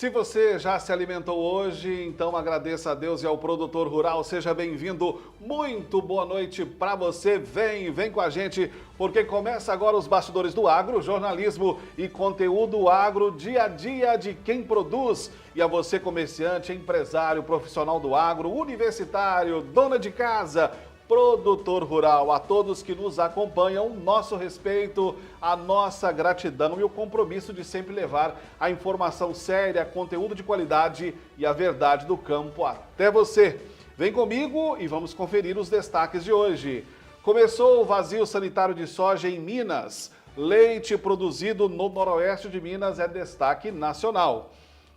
Se você já se alimentou hoje, então agradeça a Deus e ao produtor rural. Seja bem-vindo. Muito boa noite para você. Vem com a gente, porque começa agora os Bastidores do Agro, jornalismo e conteúdo agro, dia a dia de quem produz. E a você, comerciante, empresário, profissional do agro, universitário, dona de casa, produtor rural, a todos que nos acompanham, nosso respeito, a nossa gratidão e o compromisso de sempre levar a informação séria, conteúdo de qualidade e a verdade do campo até você. Vem comigo e vamos conferir os destaques de hoje. Começou o vazio sanitário de soja em Minas. Leite produzido no noroeste de Minas é destaque nacional.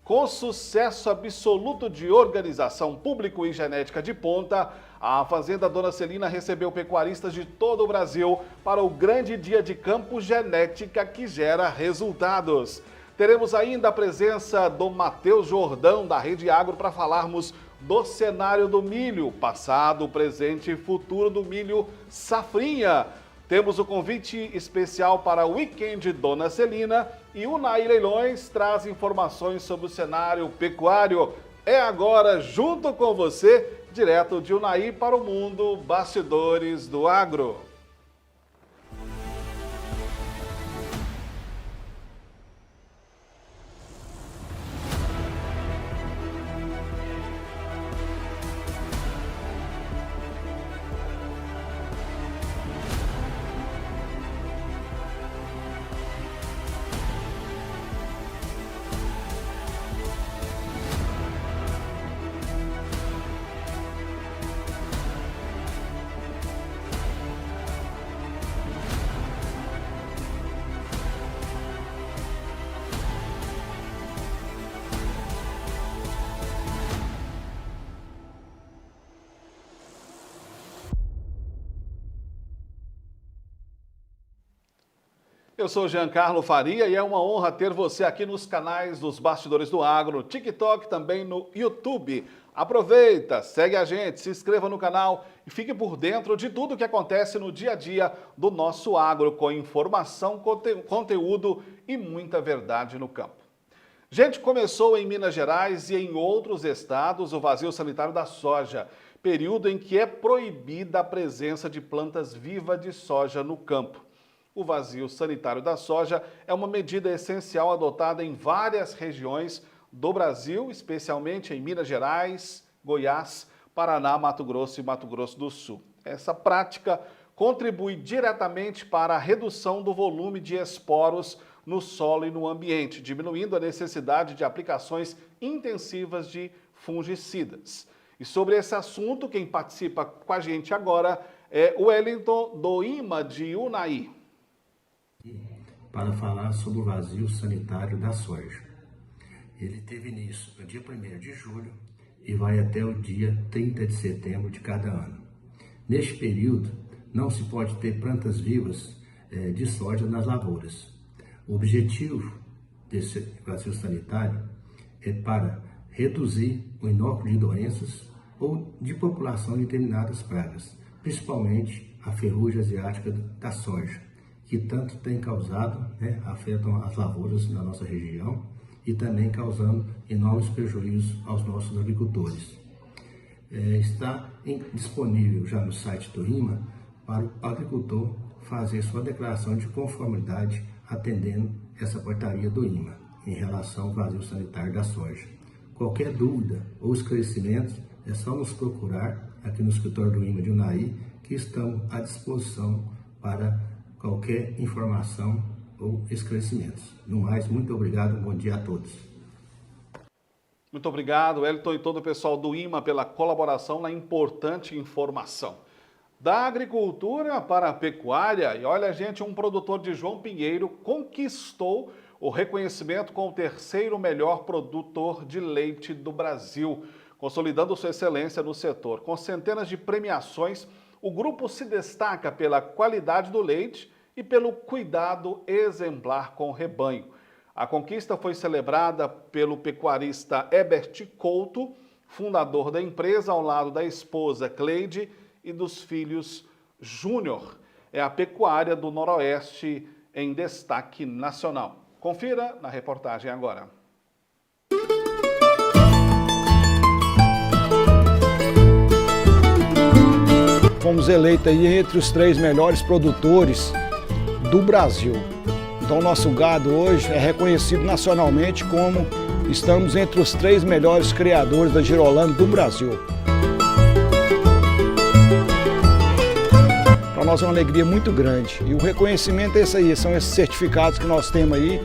Com sucesso absoluto de organização público e genética de ponta, a Fazenda Dona Celina recebeu pecuaristas de todo o Brasil para o grande dia de campo genética que gera resultados. Teremos ainda a presença do Matheus Jordão, da Rede Agro, para falarmos do cenário do milho, passado, presente e futuro do milho safrinha. Temos o convite especial para o Weekend Dona Celina e o Unaí Leilões traz informações sobre o cenário pecuário. É agora, junto com você, direto de Unaí para o mundo, Bastidores do Agro. Eu sou Giancarlo Faria e é uma honra ter você aqui nos canais dos Bastidores do Agro, no TikTok, também no YouTube. Aproveita, segue a gente, se inscreva no canal e fique por dentro de tudo que acontece no dia a dia do nosso agro, com informação, conteúdo e muita verdade no campo. Gente, começou em Minas Gerais e em outros estados o vazio sanitário da soja, período em que é proibida a presença de plantas vivas de soja no campo. O vazio sanitário da soja é uma medida essencial adotada em várias regiões do Brasil, especialmente em Minas Gerais, Goiás, Paraná, Mato Grosso e Mato Grosso do Sul. Essa prática contribui diretamente para a redução do volume de esporos no solo e no ambiente, diminuindo a necessidade de aplicações intensivas de fungicidas. E sobre esse assunto, quem participa com a gente agora é o Wellington do IMA de Unaí. Para falar sobre o vazio sanitário da soja. Ele teve início no dia 1º de julho e vai até o dia 30 de setembro de cada ano. Neste período, não se pode ter plantas vivas de soja nas lavouras. O objetivo desse vazio sanitário é para reduzir o inóculo de doenças ou de população de determinadas pragas, principalmente a ferrugem asiática da soja, que tanto tem causado, afetam as lavouras na nossa região e também causando enormes prejuízos aos nossos agricultores. Está disponível já no site do IMA para o agricultor fazer sua declaração de conformidade atendendo essa portaria do IMA em relação ao vazio sanitário da soja. Qualquer dúvida ou esclarecimento é só nos procurar aqui no escritório do IMA de Unaí, que estamos à disposição para qualquer informação ou esclarecimentos. No mais, muito obrigado, bom dia a todos. Muito obrigado, Wellington e todo o pessoal do IMA pela colaboração na importante informação. Da agricultura para a pecuária, e olha, gente, um produtor de João Pinheiro conquistou o reconhecimento com o 3º melhor produtor de leite do Brasil, consolidando sua excelência no setor. Com centenas de premiações, o grupo se destaca pela qualidade do leite e pelo cuidado exemplar com o rebanho. A conquista foi celebrada pelo pecuarista Herbert Couto, fundador da empresa, ao lado da esposa Cleide e dos filhos Júnior. É a pecuária do Noroeste em destaque nacional. Confira na reportagem agora. fomos eleitos aí entre os 3 melhores produtores do Brasil. Então nosso gado hoje é reconhecido nacionalmente como estamos entre os 3 melhores criadores da Girolando do Brasil. Para nós é uma alegria muito grande e o reconhecimento é esse aí, são esses certificados que nós temos aí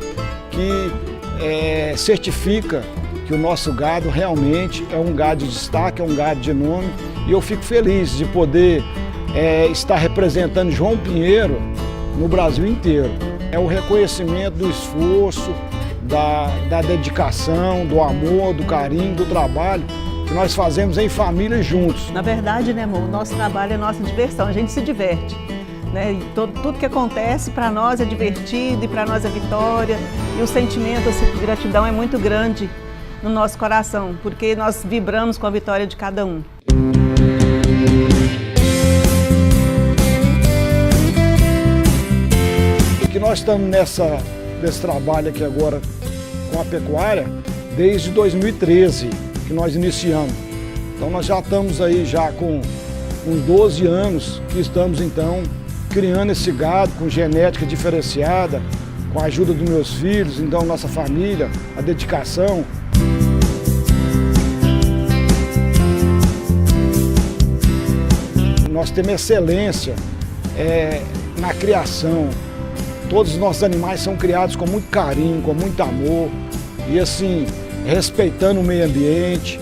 que certifica que o nosso gado realmente é um gado de destaque, é um gado de nome e eu fico feliz de poder estar representando João Pinheiro no Brasil inteiro. É o reconhecimento do esforço, da dedicação, do amor, do carinho, do trabalho que nós fazemos em família juntos. Na verdade, né, amor, o nosso trabalho é nossa diversão, a gente se diverte. Né? E tudo que acontece para nós é divertido e para nós é vitória. E o sentimento assim, de gratidão é muito grande no nosso coração, porque nós vibramos com a vitória de cada um. Que nós estamos nesse trabalho aqui agora com a pecuária desde 2013, que nós iniciamos. Então nós já estamos aí já com uns 12 anos que estamos então criando esse gado com genética diferenciada, com a ajuda dos meus filhos, então nossa família, a dedicação. Nós temos excelência na criação. Todos os nossos animais são criados com muito carinho, com muito amor e assim, respeitando o meio ambiente,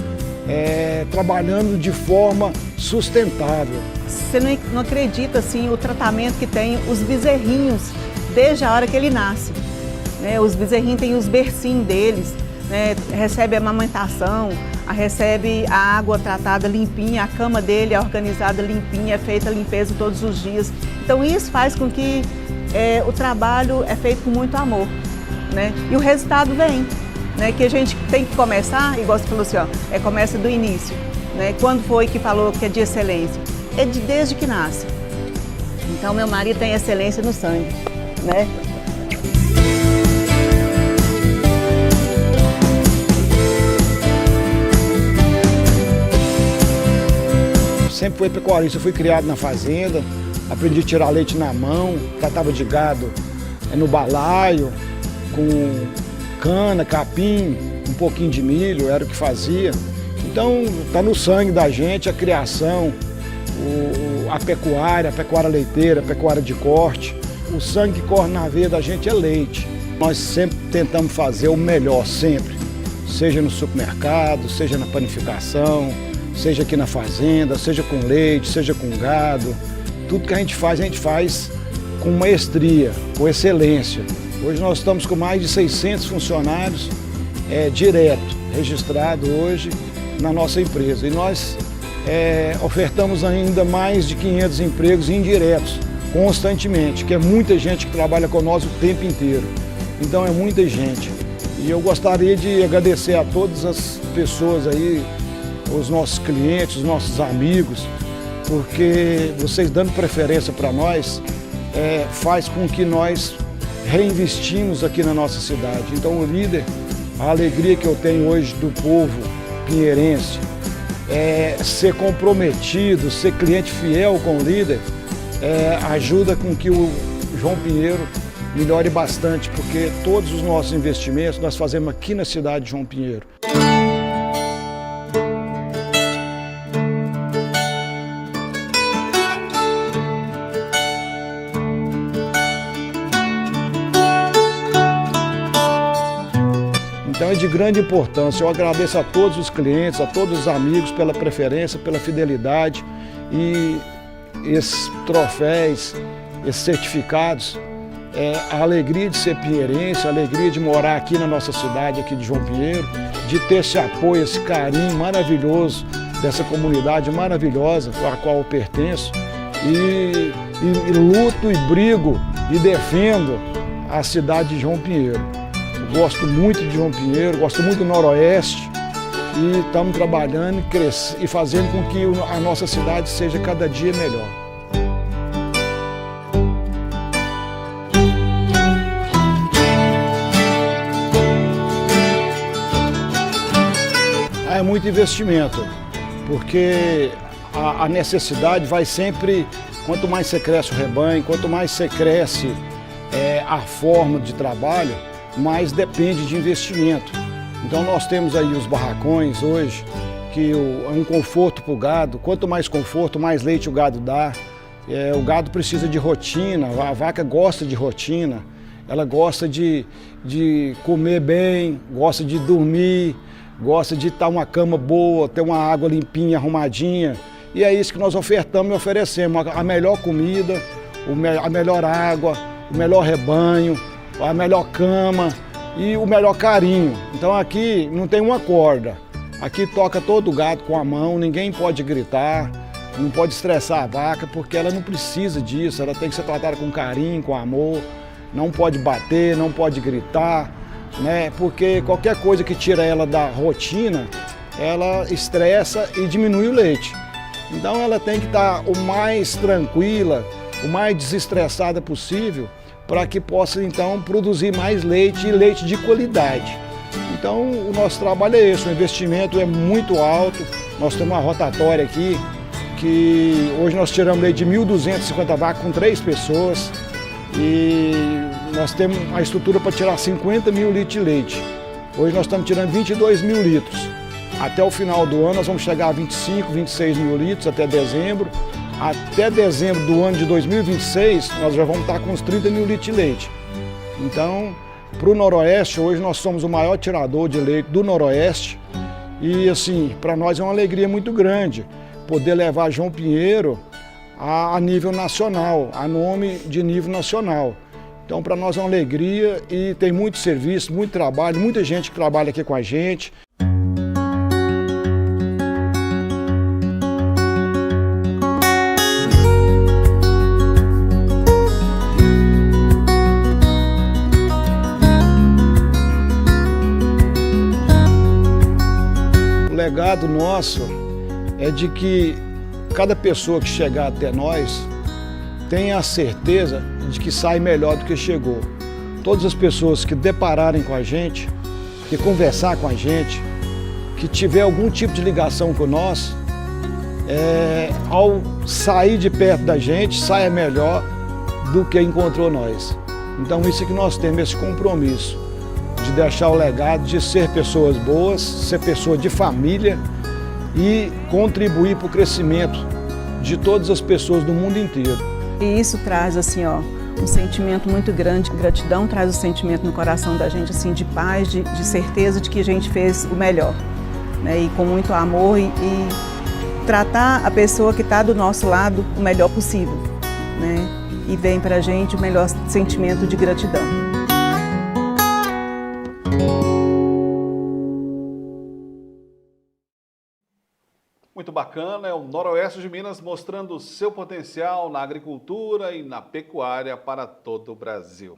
trabalhando de forma sustentável. Você não acredita assim, o tratamento que tem os bezerrinhos desde a hora que ele nasce. Né? Os bezerrinhos têm os bercinhos deles, né? Recebe a amamentação, recebe a água tratada limpinha, a cama dele é organizada limpinha, é feita a limpeza todos os dias. Então isso faz com que o trabalho é feito com muito amor, né? E o resultado vem, né? Que a gente tem que começar, igual você falou assim, ó, começa do início, né? Quando foi que falou que é de excelência? É desde que nasce. Então meu marido tem excelência no sangue, né? Sempre fui pecuarista, eu fui criado na fazenda, aprendi a tirar leite na mão, tratava de gado no balaio, com cana, capim, um pouquinho de milho, era o que fazia. Então está no sangue da gente a criação, a pecuária leiteira, a pecuária de corte. O sangue que corre na veia da gente é leite. Nós sempre tentamos fazer o melhor, sempre. Seja no supermercado, seja na panificação, seja aqui na fazenda, seja com leite, seja com gado. Tudo que a gente faz com maestria, com excelência. Hoje nós estamos com mais de 600 funcionários direto, registrados hoje na nossa empresa. E nós ofertamos ainda mais de 500 empregos indiretos, constantemente, que é muita gente que trabalha conosco o tempo inteiro. Então é muita gente. E eu gostaria de agradecer a todas as pessoas aí, os nossos clientes, os nossos amigos, porque vocês dando preferência para nós faz com que nós reinvestimos aqui na nossa cidade. Então o líder, a alegria que eu tenho hoje do povo pinheirense, ser comprometido, ser cliente fiel com o líder, ajuda com que o João Pinheiro melhore bastante, porque todos os nossos investimentos nós fazemos aqui na cidade de João Pinheiro. Então é de grande importância. Eu agradeço a todos os clientes, a todos os amigos pela preferência, pela fidelidade e esses troféus, esses certificados, a alegria de ser pinheirense, a alegria de morar aqui na nossa cidade, aqui de João Pinheiro, de ter esse apoio, esse carinho maravilhoso dessa comunidade maravilhosa a qual eu pertenço e luto e brigo e defendo a cidade de João Pinheiro. Eu gosto muito de João Pinheiro, gosto muito do Noroeste e estamos trabalhando e fazendo com que a nossa cidade seja cada dia melhor. É muito investimento, porque a necessidade vai sempre, quanto mais você cresce o rebanho, quanto mais você cresce a forma de trabalho, mais depende de investimento. Então nós temos aí os barracões hoje, que é um conforto para o gado. Quanto mais conforto, mais leite o gado dá. O gado precisa de rotina, a vaca gosta de rotina, ela gosta de comer bem, gosta de dormir, gosta de estar uma cama boa, ter uma água limpinha, arrumadinha. E é isso que nós ofertamos e oferecemos, a melhor comida, a melhor água, o melhor rebanho, a melhor cama e o melhor carinho. Então aqui não tem uma corda, aqui toca todo o gado com a mão, ninguém pode gritar, não pode estressar a vaca, porque ela não precisa disso, ela tem que ser tratada com carinho, com amor, não pode bater, não pode gritar, né? Porque qualquer coisa que tira ela da rotina, ela estressa e diminui o leite. Então ela tem que estar o mais tranquila, o mais desestressada possível, para que possa então produzir mais leite e leite de qualidade. Então o nosso trabalho é esse, o investimento é muito alto, nós temos uma rotatória aqui, que hoje nós tiramos leite de 1.250 vacas com 3 pessoas e nós temos a estrutura para tirar 50 mil litros de leite. Hoje nós estamos tirando 22 mil litros. Até o final do ano nós vamos chegar a 25, 26 mil litros até dezembro. Até dezembro do ano de 2026 nós já vamos estar com uns 30 mil litros de leite. Então, para o Noroeste, hoje nós somos o maior tirador de leite do Noroeste e assim, para nós é uma alegria muito grande poder levar João Pinheiro a nível nacional, a nome de nível nacional. Então, para nós é uma alegria e tem muito serviço, muito trabalho, muita gente que trabalha aqui com a gente. O legado nosso é de que cada pessoa que chegar até nós tenha a certeza de que sai melhor do que chegou. Todas as pessoas que depararem com a gente, que conversar com a gente, que tiver algum tipo de ligação com nós, ao sair de perto da gente, saia melhor do que encontrou nós. Então isso é que nós temos, esse compromisso de deixar o legado de ser pessoas boas, ser pessoa de família e contribuir para o crescimento de todas as pessoas do mundo inteiro. E isso traz assim, ó, um sentimento muito grande, gratidão traz o sentimento no coração da gente assim de paz, de certeza de que a gente fez o melhor, né? E com muito amor e tratar a pessoa que está do nosso lado o melhor possível, né? E vem para a gente o melhor sentimento de gratidão. Muito bacana, é o Noroeste de Minas mostrando o seu potencial na agricultura e na pecuária para todo o Brasil.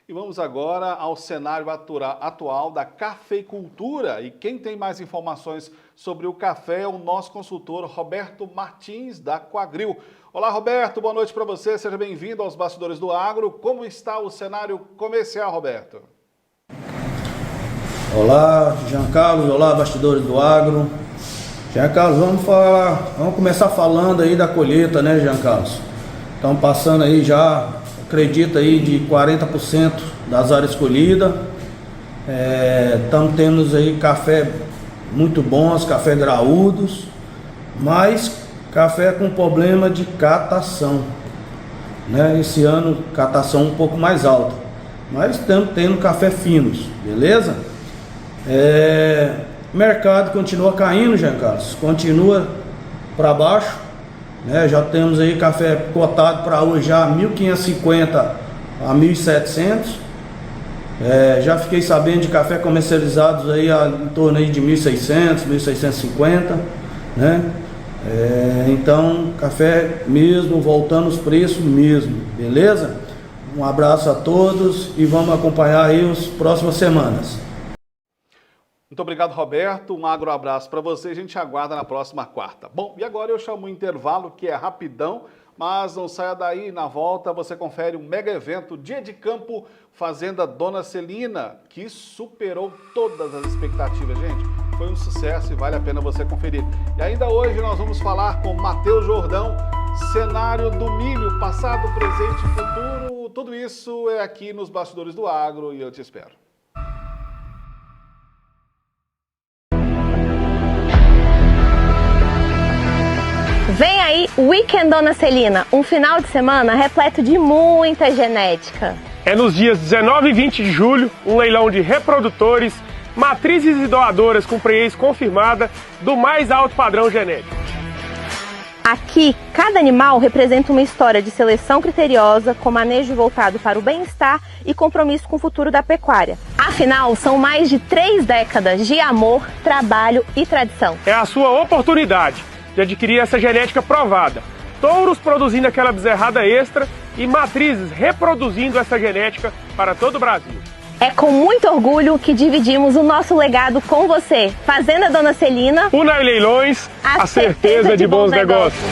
E vamos agora ao cenário atual da cafeicultura. E quem tem mais informações sobre o café é o nosso consultor Roberto Martins, da Coagril. Olá, Roberto, boa noite para você, seja bem-vindo aos Bastidores do Agro. Como está o cenário comercial, Roberto? Olá, Jean Carlos, olá, Bastidores do Agro. Jean Carlos, vamos começar falando aí da colheita, né, Jean Carlos? Estamos passando aí já, acredita aí, de 40% das áreas colhidas. Estamos tendo aí café muito bons, café graúdos, mas café com problema de catação, né? Esse ano, catação um pouco mais alta, mas estamos tendo café finos, beleza? O mercado continua caindo, Jean Carlos, continua para baixo, né? Já temos aí café cotado para hoje já 1.550 a 1.700. Já fiquei sabendo de café comercializados aí em torno aí de 1.600, 1.650, né? Então, café mesmo, voltando os preços mesmo, beleza? Um abraço a todos e vamos acompanhar aí as próximas semanas. Muito obrigado, Roberto. Um abraço para você. A gente aguarda na próxima quarta. Bom, e agora eu chamo o intervalo, que é rapidão, mas não saia daí. Na volta você confere um mega evento, Dia de Campo, Fazenda Dona Celina, que superou todas as expectativas, gente. foi um sucesso e vale a pena você conferir. E ainda hoje nós vamos falar com Matheus Jordão, cenário do milho, passado, presente e futuro. Tudo isso é aqui nos Bastidores do Agro e eu te espero. Vem aí o Weekend Dona Celina, um final de semana repleto de muita genética. É nos dias 19 e 20 de julho, um leilão de reprodutores, matrizes e doadoras com prenhez confirmada do mais alto padrão genético. Aqui, cada animal representa uma história de seleção criteriosa, com manejo voltado para o bem-estar e compromisso com o futuro da pecuária. Afinal, são mais de 3 décadas de amor, trabalho e tradição. É a sua oportunidade de adquirir essa genética provada. Touros produzindo aquela bezerrada extra e matrizes reproduzindo essa genética para todo o Brasil. É com muito orgulho que dividimos o nosso legado com você. Fazenda Dona Celina. Unai Leilões, a certeza de bons negócios.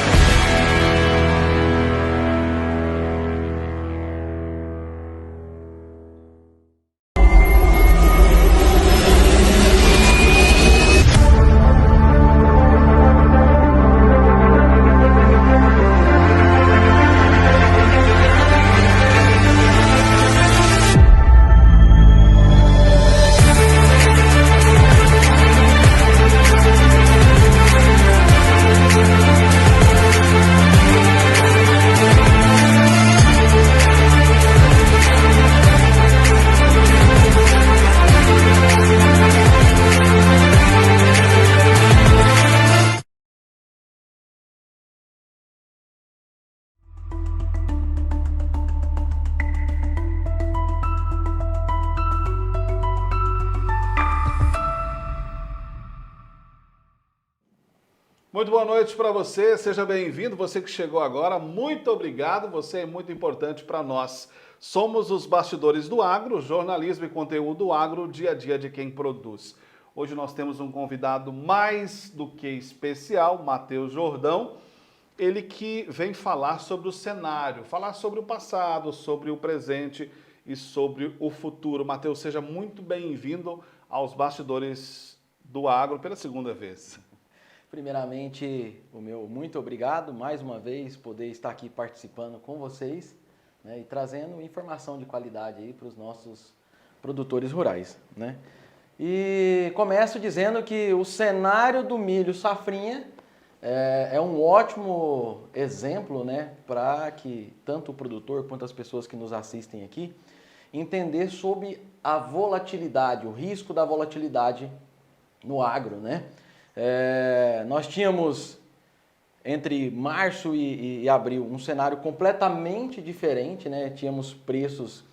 Muito boa noite para você, seja bem-vindo, você que chegou agora, muito obrigado, você é muito importante para nós. Somos os Bastidores do Agro, jornalismo e conteúdo agro, dia a dia de quem produz. Hoje nós temos um convidado mais do que especial, Matheus Jordão, ele que vem falar sobre o cenário, falar sobre o passado, sobre o presente e sobre o futuro. Matheus, seja muito bem-vindo aos Bastidores do Agro pela segunda vez. Primeiramente, o meu muito obrigado, mais uma vez, poder estar aqui participando com vocês, né, e trazendo informação de qualidade aí para os nossos produtores rurais, né? E começo dizendo que o cenário do milho safrinha é um ótimo exemplo, né, para que tanto o produtor quanto as pessoas que nos assistem aqui entender sobre a volatilidade, o risco da volatilidade no agro, né? Nós tínhamos entre março e abril um cenário completamente diferente, né? Tínhamos preços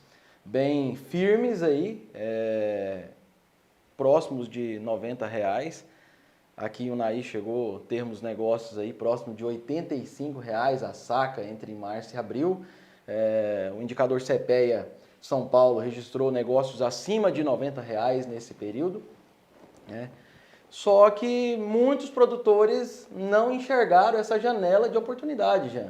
bem firmes aí, próximos de R$90. Aqui em Unai chegou a termos negócios aí próximo de R$85 a saca entre março e abril. O indicador CPEA São Paulo registrou negócios acima de R$90 nesse período, né? Só que muitos produtores não enxergaram essa janela de oportunidade já,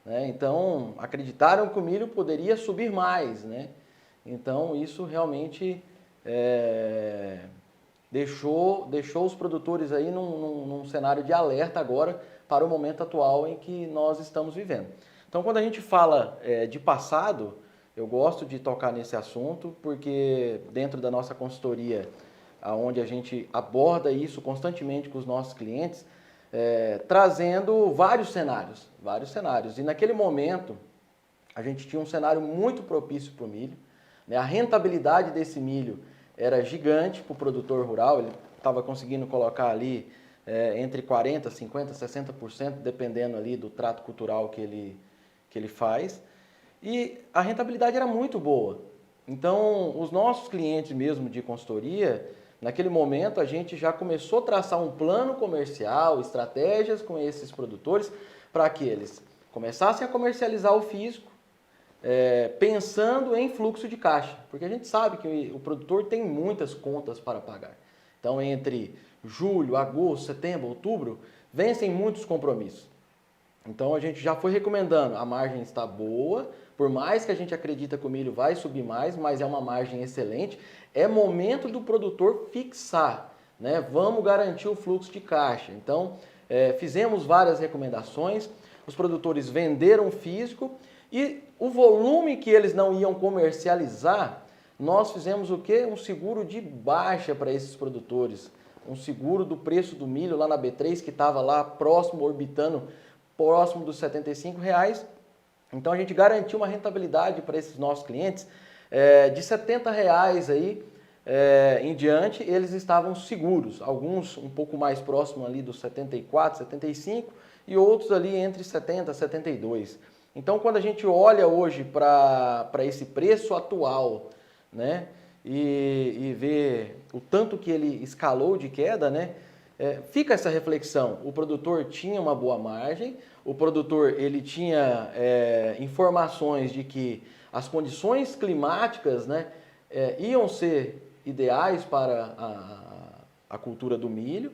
né? Então, acreditaram que o milho poderia subir mais, né? Então, isso realmente deixou os produtores aí num cenário de alerta agora para o momento atual em que nós estamos vivendo. Então, quando a gente fala de passado, eu gosto de tocar nesse assunto, porque dentro da nossa consultoria, onde a gente aborda isso constantemente com os nossos clientes, trazendo vários cenários. E naquele momento, a gente tinha um cenário muito propício para o milho, né? A rentabilidade desse milho era gigante para o produtor rural, ele estava conseguindo colocar ali entre 40%, 50%, 60%, dependendo ali do trato cultural que ele faz, e a rentabilidade era muito boa. Então, os nossos clientes mesmo de consultoria, naquele momento, a gente já começou a traçar um plano comercial, estratégias com esses produtores, para que eles começassem a comercializar o físico, pensando em fluxo de caixa. Porque a gente sabe que o produtor tem muitas contas para pagar. Então, entre julho, agosto, setembro, outubro, vencem muitos compromissos. Então, a gente já foi recomendando, a margem está boa, por mais que a gente acredita que o milho vai subir mais, mas é uma margem excelente, é momento do produtor fixar, né? Vamos garantir o fluxo de caixa. Então, fizemos várias recomendações, os produtores venderam físico e o volume que eles não iam comercializar, nós fizemos o quê? Um seguro de baixa para esses produtores. Um seguro do preço do milho lá na B3, que estava lá próximo, orbitando próximo dos R$ 75,00. Então a gente garantiu uma rentabilidade para esses nossos clientes de R$ 70,00 aí em diante, eles estavam seguros. Alguns um pouco mais próximo ali dos 74, 75 e outros ali entre 70 e 72. Então quando a gente olha hoje para esse preço atual, né, e vê o tanto que ele escalou de queda, né, fica essa reflexão. O produtor tinha uma boa margem, o produtor ele tinha informações de que as condições climáticas, né, iam ser ideais para a cultura do milho,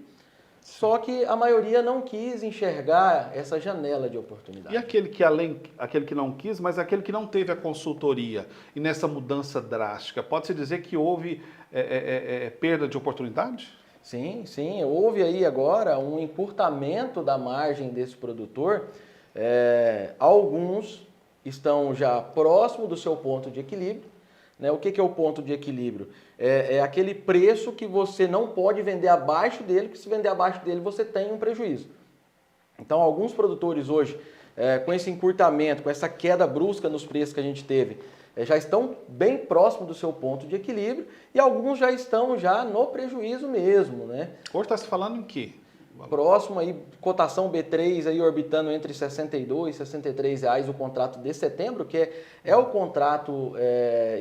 só que a maioria não quis enxergar essa janela de oportunidade. E aquele que não quis, mas aquele que não teve a consultoria e nessa mudança drástica, pode-se dizer que houve perda de oportunidade? Sim, sim. Houve aí agora um encurtamento da margem desse produtor. Alguns estão já próximo do seu ponto de equilíbrio. Né? O que é o ponto de equilíbrio? É aquele preço que você não pode vender abaixo dele, que se vender abaixo dele você tem um prejuízo. Então, alguns produtores hoje, com esse encurtamento, com essa queda brusca nos preços que a gente teve, já estão bem próximo do seu ponto de equilíbrio e alguns já estão já no prejuízo mesmo, né? Hoje está se falando em quê? Próximo aí, cotação B3 aí orbitando entre R$ 62 e R$ 63 o contrato de setembro, que é o contrato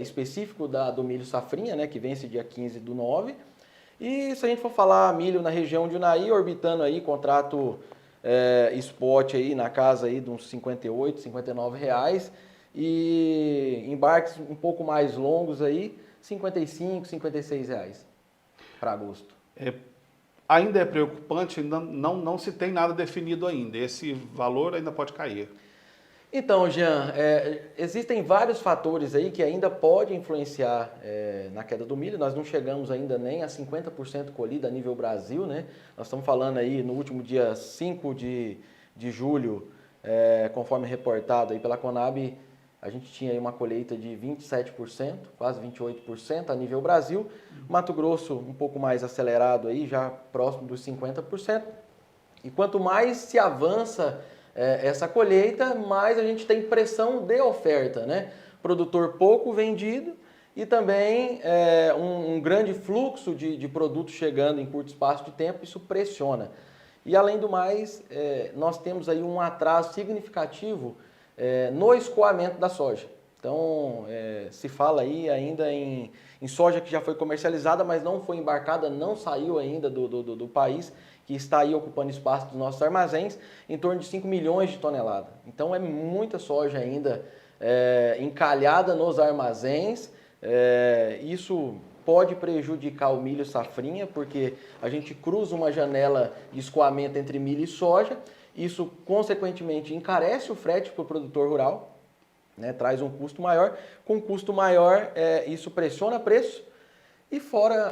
específico do milho safrinha, né, que vence dia 15/9. E se a gente for falar milho na região de Unai, orbitando aí contrato spot aí na casa aí de uns R$ 58, R$ 59 e embarques um pouco mais longos aí, R$ 55, R$ 56 para agosto. Ainda é preocupante, ainda não se tem nada definido ainda. Esse valor ainda pode cair. Então, Jean, existem vários fatores aí que ainda podem influenciar na queda do milho. Nós não chegamos ainda nem a 50% colhida a nível Brasil, né? Nós estamos falando aí no último dia 5 de julho, conforme reportado aí pela Conab, a gente tinha aí uma colheita de 27%, quase 28% a nível Brasil. Mato Grosso um pouco mais acelerado aí, já próximo dos 50%. E quanto mais se avança essa colheita, mais a gente tem pressão de oferta, né? Produtor pouco vendido e também um grande fluxo de produtos chegando em curto espaço de tempo, isso pressiona. E além do mais, nós temos aí um atraso significativo no escoamento da soja. Então, se fala aí ainda em soja que já foi comercializada, mas não foi embarcada, não saiu ainda do país, que está aí ocupando espaço dos nossos armazéns, em torno de 5 milhões de toneladas. Então, é muita soja ainda encalhada nos armazéns. Isso pode prejudicar o milho safrinha, porque a gente cruza uma janela de escoamento entre milho e soja. Isso, consequentemente, encarece o frete para o produtor rural, né? Traz um custo maior. Com custo maior, isso pressiona preço. E fora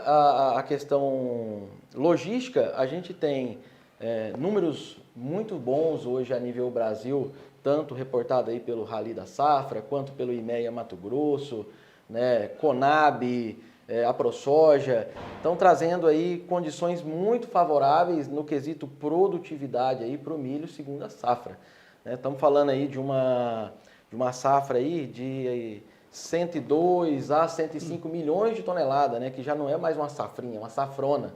a questão logística, a gente tem números muito bons hoje a nível Brasil, tanto reportado aí pelo Rally da Safra, quanto pelo IMEA Mato Grosso, né? Conab, a ProSoja, estão trazendo aí condições muito favoráveis no quesito produtividade aí para o milho segundo a safra. Estamos falando aí de uma safra aí de 102 a 105 milhões de toneladas, né, que já não é mais uma safrinha, é uma safrona.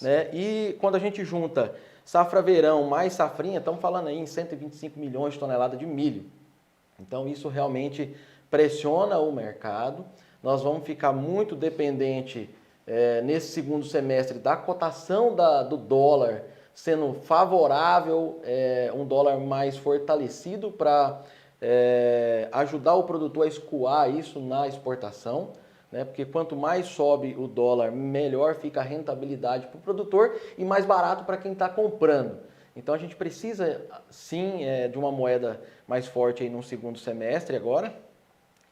Né? E quando a gente junta safra verão mais safrinha, estamos falando aí em 125 milhões de toneladas de milho. Então isso realmente pressiona o mercado. Nós vamos ficar muito dependente nesse segundo semestre da cotação do dólar sendo favorável, um dólar mais fortalecido para ajudar o produtor a escoar isso na exportação, né? Porque quanto mais sobe o dólar, melhor fica a rentabilidade para o produtor e mais barato para quem está comprando. Então a gente precisa sim de uma moeda mais forte aí no segundo semestre agora.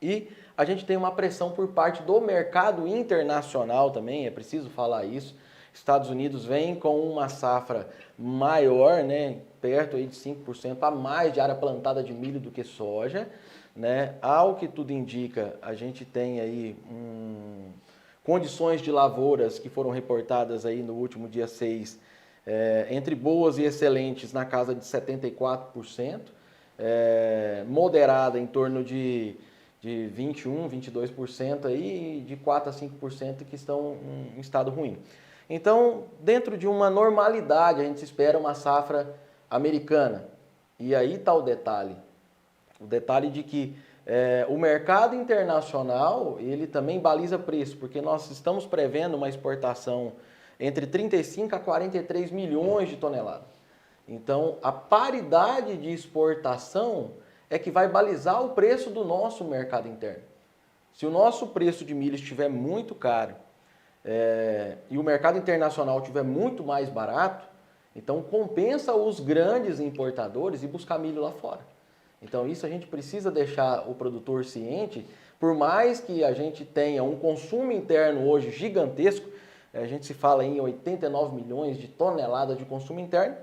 E a gente tem uma pressão por parte do mercado internacional também, é preciso falar isso. Estados Unidos vem com uma safra maior, né, perto aí de 5% a mais de área plantada de milho do que soja, né? Ao que tudo indica, a gente tem aí condições de lavouras que foram reportadas aí no último dia 6, entre boas e excelentes na casa de 74%, moderada em torno de 21%, 22% aí, e de 4% a 5% que estão em estado ruim. Então, dentro de uma normalidade, a gente espera uma safra americana. E aí está o detalhe de que o mercado internacional, ele também baliza preço, porque nós estamos prevendo uma exportação entre 35 a 43 milhões de toneladas. Então, a paridade de exportação é que vai balizar o preço do nosso mercado interno. Se o nosso preço de milho estiver muito caro e o mercado internacional estiver muito mais barato, então compensa os grandes importadores e buscar milho lá fora. Então isso a gente precisa deixar o produtor ciente, por mais que a gente tenha um consumo interno hoje gigantesco, a gente se fala em 89 milhões de toneladas de consumo interno.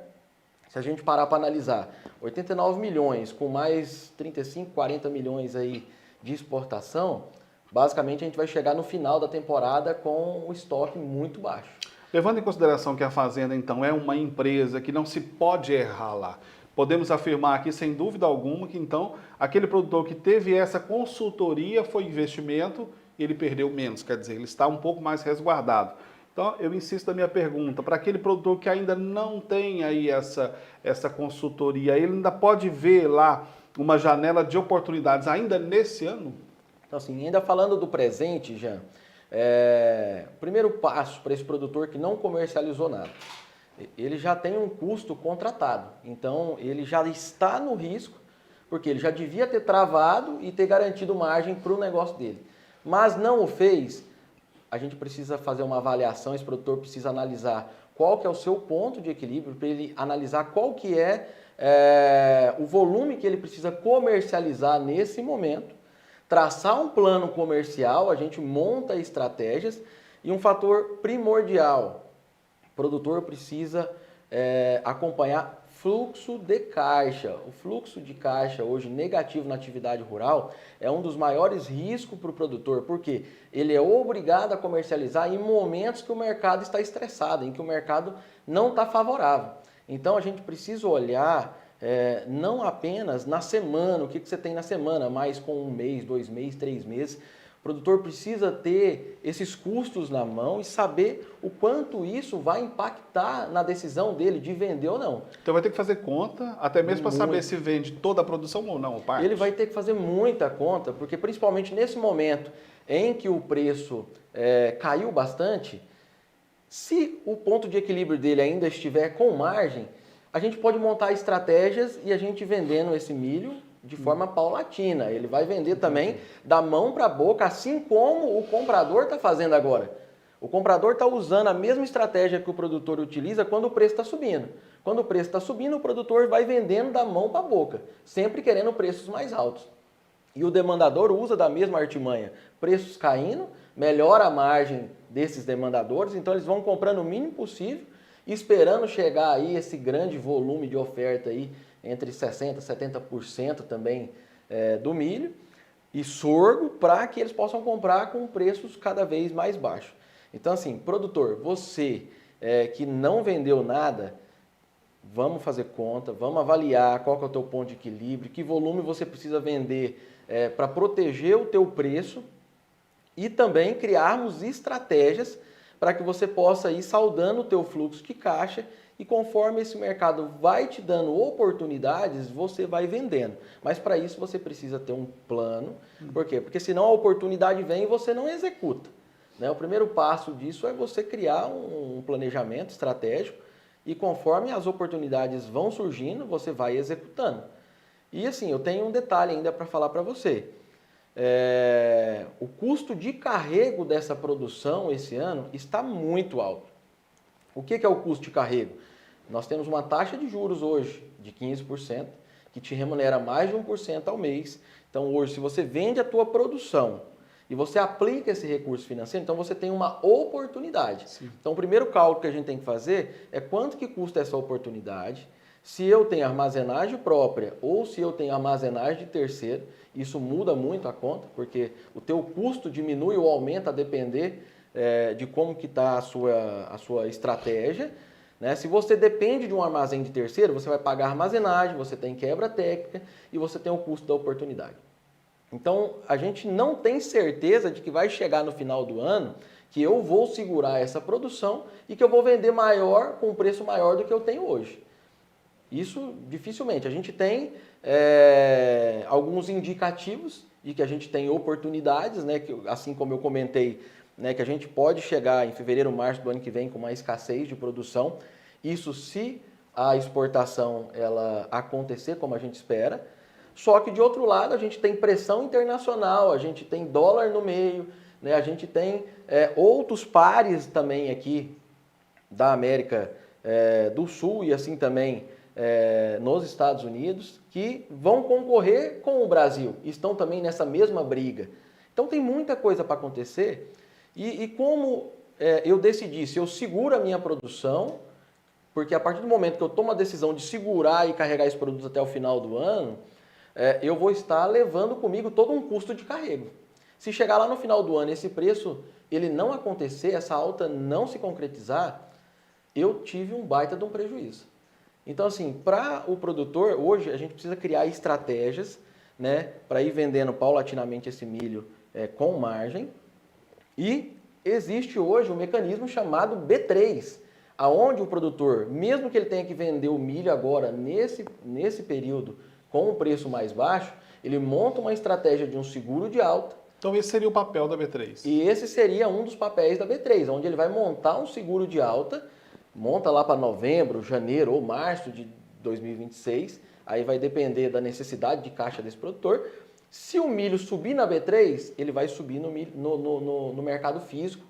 Se a gente parar para analisar, 89 milhões com mais 35, 40 milhões aí de exportação, basicamente a gente vai chegar no final da temporada com o estoque muito baixo. Levando em consideração que a fazenda, então, é uma empresa que não se pode errar lá, podemos afirmar aqui, sem dúvida alguma, que, então, aquele produtor que teve essa consultoria foi investimento e ele perdeu menos, quer dizer, ele está um pouco mais resguardado. Então, eu insisto na minha pergunta, para aquele produtor que ainda não tem aí essa consultoria, ele ainda pode ver lá uma janela de oportunidades ainda nesse ano? Então, assim, ainda falando do presente, Jean, o primeiro passo para esse produtor que não comercializou nada, ele já tem um custo contratado. Então, ele já está no risco, porque ele já devia ter travado e ter garantido margem para o negócio dele. Mas não o fez, a gente precisa fazer uma avaliação, esse produtor precisa analisar qual que é o seu ponto de equilíbrio, para ele analisar qual que é o volume que ele precisa comercializar nesse momento, traçar um plano comercial, a gente monta estratégias e um fator primordial, o produtor precisa acompanhar fluxo de caixa. O fluxo de caixa hoje negativo na atividade rural é um dos maiores riscos para o produtor, porque ele é obrigado a comercializar em momentos que o mercado está estressado, em que o mercado não está favorável. Então a gente precisa olhar não apenas na semana, o que você tem na semana, mas com 1 mês, 2 meses, 3 meses. O produtor precisa ter esses custos na mão e saber o quanto isso vai impactar na decisão dele de vender ou não. Então vai ter que fazer conta, até mesmo para saber se vende toda a produção ou não, parte. Ele vai ter que fazer muita conta, porque principalmente nesse momento em que o preço caiu bastante, se o ponto de equilíbrio dele ainda estiver com margem, a gente pode montar estratégias e a gente vendendo esse milho de forma paulatina. Ele vai vender também da mão para a boca, assim como o comprador está fazendo agora. O comprador está usando a mesma estratégia que o produtor utiliza quando o preço está subindo. Quando o preço está subindo, o produtor vai vendendo da mão para a boca, sempre querendo preços mais altos. E o demandador usa da mesma artimanha. Preços caindo, melhora a margem desses demandadores, então eles vão comprando o mínimo possível, esperando chegar aí esse grande volume de oferta aí, entre 60% e 70% também do milho e sorgo, para que eles possam comprar com preços cada vez mais baixos. Então, assim, produtor, você que não vendeu nada, vamos fazer conta, vamos avaliar qual que é o teu ponto de equilíbrio, que volume você precisa vender para proteger o teu preço e também criarmos estratégias para que você possa ir saldando o teu fluxo de caixa. E conforme esse mercado vai te dando oportunidades, você vai vendendo. Mas para isso você precisa ter um plano. Por quê? Porque senão a oportunidade vem e você não executa. Né? O primeiro passo disso é você criar um planejamento estratégico e conforme as oportunidades vão surgindo, você vai executando. E assim, eu tenho um detalhe ainda para falar para você. O custo de carrego dessa produção esse ano está muito alto. O que é o custo de carrego? Nós temos uma taxa de juros hoje de 15%, que te remunera mais de 1% ao mês. Então hoje, se você vende a tua produção e você aplica esse recurso financeiro, então você tem uma oportunidade. Sim. Então o primeiro cálculo que a gente tem que fazer é quanto que custa essa oportunidade, se eu tenho armazenagem própria ou se eu tenho armazenagem de terceiro. Isso muda muito a conta, porque o teu custo diminui ou aumenta a depender de como que está a sua estratégia. Né? Se você depende de um armazém de terceiro, você vai pagar armazenagem, você tem quebra técnica e você tem o custo da oportunidade. Então, a gente não tem certeza de que vai chegar no final do ano que eu vou segurar essa produção e que eu vou vender maior, com um preço maior do que eu tenho hoje. Isso dificilmente. A gente tem alguns indicativos de que a gente tem oportunidades, né, que, assim como eu comentei, né, que a gente pode chegar em fevereiro, março do ano que vem com uma escassez de produção. Isso se a exportação ela acontecer como a gente espera. Só que, de outro lado, a gente tem pressão internacional, a gente tem dólar no meio, né? A gente tem outros pares também aqui da América do Sul e assim também nos Estados Unidos, que vão concorrer com o Brasil, estão também nessa mesma briga. Então tem muita coisa para acontecer e como eu decidi, se eu seguro a minha produção, porque a partir do momento que eu tomo a decisão de segurar e carregar esse produto até o final do ano, eu vou estar levando comigo todo um custo de carrego. Se chegar lá no final do ano esse preço ele não acontecer, essa alta não se concretizar, eu tive um baita de um prejuízo. Então, assim, para o produtor, hoje a gente precisa criar estratégias, né, para ir vendendo paulatinamente esse milho com margem. E existe hoje um mecanismo chamado B3, aonde o produtor, mesmo que ele tenha que vender o milho agora, nesse período, com um preço mais baixo, ele monta uma estratégia de um seguro de alta. Então esse seria o papel da B3. E esse seria um dos papéis da B3, onde ele vai montar um seguro de alta, monta lá para novembro, janeiro ou março de 2026, aí vai depender da necessidade de caixa desse produtor. Se o milho subir na B3, ele vai subir no mercado físico,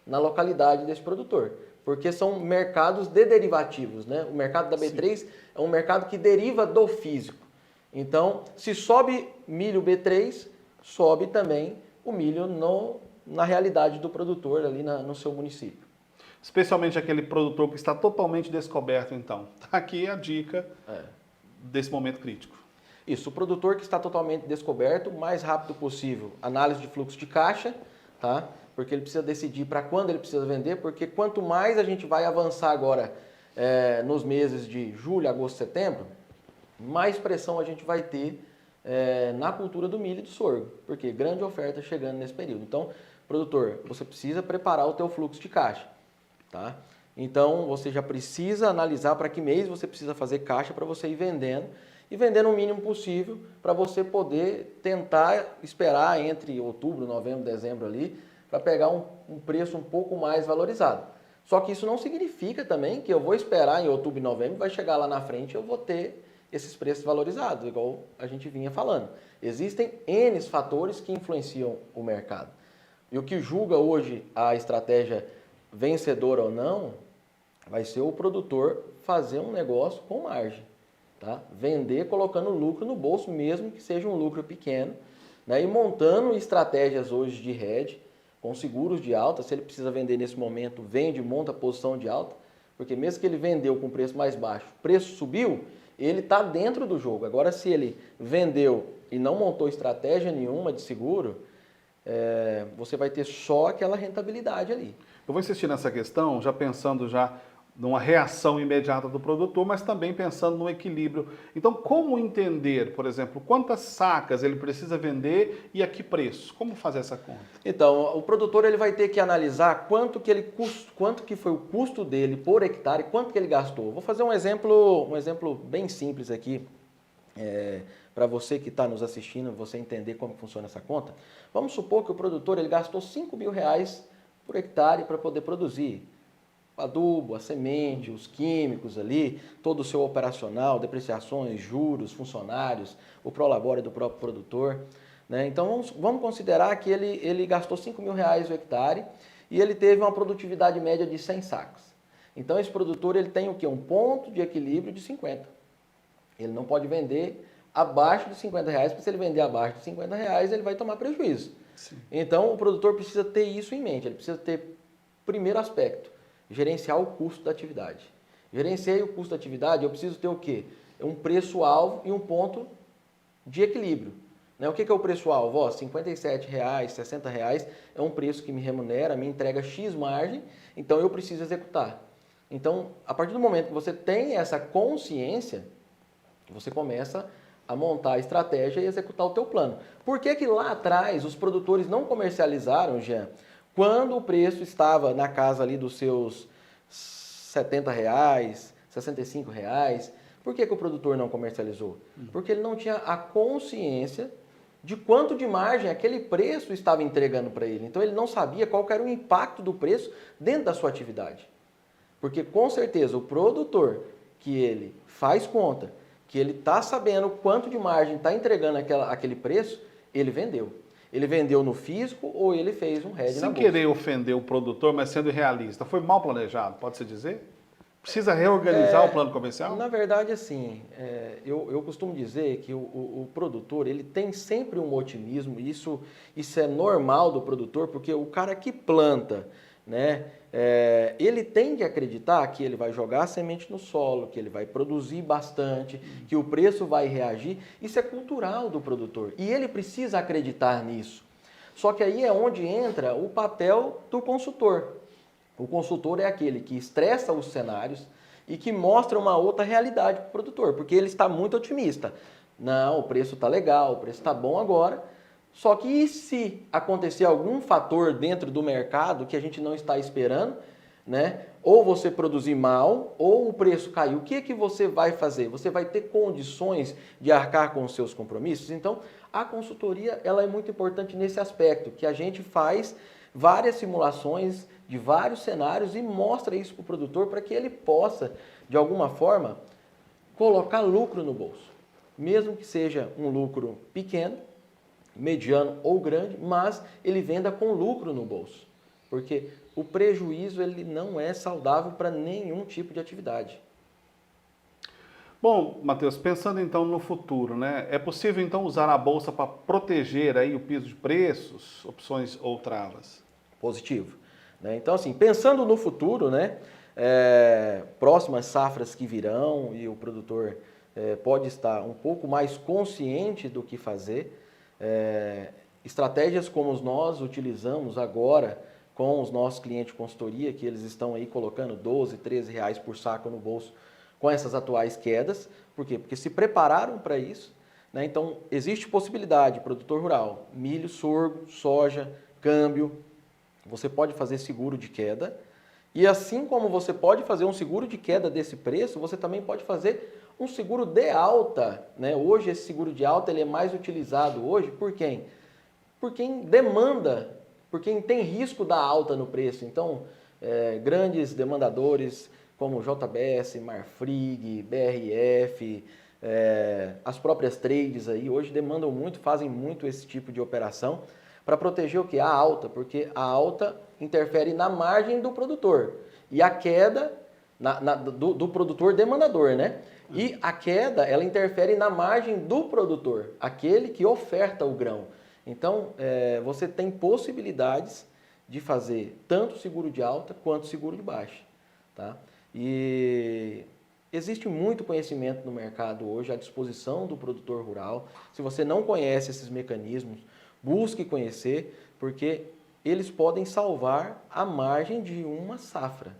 na localidade desse produtor. Porque são mercados de derivativos, né? O mercado da B3 Sim. é um mercado que deriva do físico. Então, se sobe milho B3, sobe também o milho na realidade do produtor ali no seu município. Especialmente aquele produtor que está totalmente descoberto, então. Aqui é a dica desse momento crítico. Isso, o produtor que está totalmente descoberto, o mais rápido possível, análise de fluxo de caixa, tá? Porque ele precisa decidir para quando ele precisa vender, porque quanto mais a gente vai avançar agora nos meses de julho, agosto, setembro, mais pressão a gente vai ter na cultura do milho e do sorgo, porque grande oferta chegando nesse período. Então, produtor, você precisa preparar o teu fluxo de caixa, tá? Então, você já precisa analisar para que mês você precisa fazer caixa para você ir vendendo, e vendendo o mínimo possível para você poder tentar esperar entre outubro, novembro, dezembro ali, para pegar um preço um pouco mais valorizado. Só que isso não significa também que eu vou esperar em outubro e novembro, vai chegar lá na frente e eu vou ter esses preços valorizados, igual a gente vinha falando. Existem N fatores que influenciam o mercado. E o que julga hoje a estratégia vencedora ou não, vai ser o produtor fazer um negócio com margem. Tá? Vender colocando lucro no bolso, mesmo que seja um lucro pequeno, né? E montando estratégias hoje de hedge, com seguros de alta. Se ele precisa vender nesse momento, vende, monta a posição de alta, porque mesmo que ele vendeu com preço mais baixo, o preço subiu, ele está dentro do jogo. Agora, se ele vendeu e não montou estratégia nenhuma de seguro, você vai ter só aquela rentabilidade ali. Eu vou insistir nessa questão, já pensando numa reação imediata do produtor, mas também pensando no equilíbrio. Então, como entender, por exemplo, quantas sacas ele precisa vender e a que preço? Como fazer essa conta? Então, o produtor ele vai ter que analisar quanto que foi o custo dele por hectare, quanto que ele gastou. Vou fazer um exemplo bem simples aqui, para você que está nos assistindo, você entender como funciona essa conta. Vamos supor que o produtor ele gastou R$5.000 por hectare para poder produzir adubo, a semente, os químicos ali, todo o seu operacional, depreciações, juros, funcionários, o prolabore do próprio produtor, né? Então vamos considerar que ele gastou R$5.000 o hectare e ele teve uma produtividade média de 100 sacos. Então esse produtor ele tem o quê? Um ponto de equilíbrio de 50. Ele não pode vender abaixo de R$50, porque se ele vender abaixo de R$50 ele vai tomar prejuízo. Sim. Então, o produtor precisa ter isso em mente. Ele precisa ter, primeiro aspecto, gerenciar o custo da atividade. Gerenciei o custo da atividade, eu preciso ter o quê? Um preço-alvo e um ponto de equilíbrio. Né? O que é o preço-alvo? R$ 57, R$ 60 é um preço que me remunera, me entrega X margem, então eu preciso executar. Então, a partir do momento que você tem essa consciência, você começa a montar a estratégia e executar o teu plano. Por que que lá atrás os produtores não comercializaram, Jean, quando o preço estava na casa ali dos seus R$70, R$65? Por que que o produtor não comercializou? Porque ele não tinha a consciência de quanto de margem aquele preço estava entregando para ele. Então ele não sabia qual era o impacto do preço dentro da sua atividade. Porque com certeza o produtor que ele faz conta, que ele está sabendo quanto de margem está entregando aquele preço, ele vendeu. Ele vendeu no físico ou ele fez um hedge na bolsa. Sem querer ofender o produtor, mas sendo realista, foi mal planejado, pode-se dizer? Precisa reorganizar o plano comercial? Na verdade, assim, eu costumo dizer que o produtor, ele tem sempre um otimismo, isso é normal do produtor, porque o cara que planta, né, ele tem que acreditar que ele vai jogar a semente no solo, que ele vai produzir bastante, que o preço vai reagir. Isso é cultural do produtor e ele precisa acreditar nisso. Só que aí é onde entra o papel do consultor. O consultor é aquele que estressa os cenários e que mostra uma outra realidade para o produtor, porque ele está muito otimista. Não, o preço está legal, o preço está bom agora. Só que e se acontecer algum fator dentro do mercado que a gente não está esperando, né? Ou você produzir mal, ou o preço cair, o que você vai fazer? Você vai ter condições de arcar com os seus compromissos? Então, a consultoria ela é muito importante nesse aspecto, que a gente faz várias simulações de vários cenários e mostra isso para o produtor para que ele possa, de alguma forma, colocar lucro no bolso. Mesmo que seja um lucro pequeno, mediano ou grande, mas ele venda com lucro no bolso. Porque o prejuízo ele não é saudável para nenhum tipo de atividade. Bom, Matheus, pensando então no futuro, né? É possível então usar a bolsa para proteger aí o piso de preços, opções ou travas? Positivo. Né? Então, assim, pensando no futuro, né? Próximas safras que virão e o produtor pode estar um pouco mais consciente do que fazer. Estratégias como nós utilizamos agora com os nossos clientes de consultoria, que eles estão aí colocando R$12, R$13 por saco no bolso com essas atuais quedas. Por quê? Porque se prepararam para isso. Né? Então, existe possibilidade, produtor rural, milho, sorgo, soja, câmbio, você pode fazer seguro de queda. E assim como você pode fazer um seguro de queda desse preço, você também pode fazer um seguro de alta. Né? Hoje, esse seguro de alta ele é mais utilizado hoje por quem? Por quem demanda, por quem tem risco da alta no preço. Então, grandes demandadores como JBS, Marfrig, BRF, as próprias trades aí, hoje demandam muito, fazem muito esse tipo de operação para proteger o que? A alta, porque a alta interfere na margem do produtor e a queda do produtor demandador, né? E a queda, ela interfere na margem do produtor, aquele que oferta o grão. Então, você tem possibilidades de fazer tanto seguro de alta quanto seguro de baixa, tá? E existe muito conhecimento no mercado hoje à disposição do produtor rural. Se você não conhece esses mecanismos, busque conhecer, porque eles podem salvar a margem de uma safra.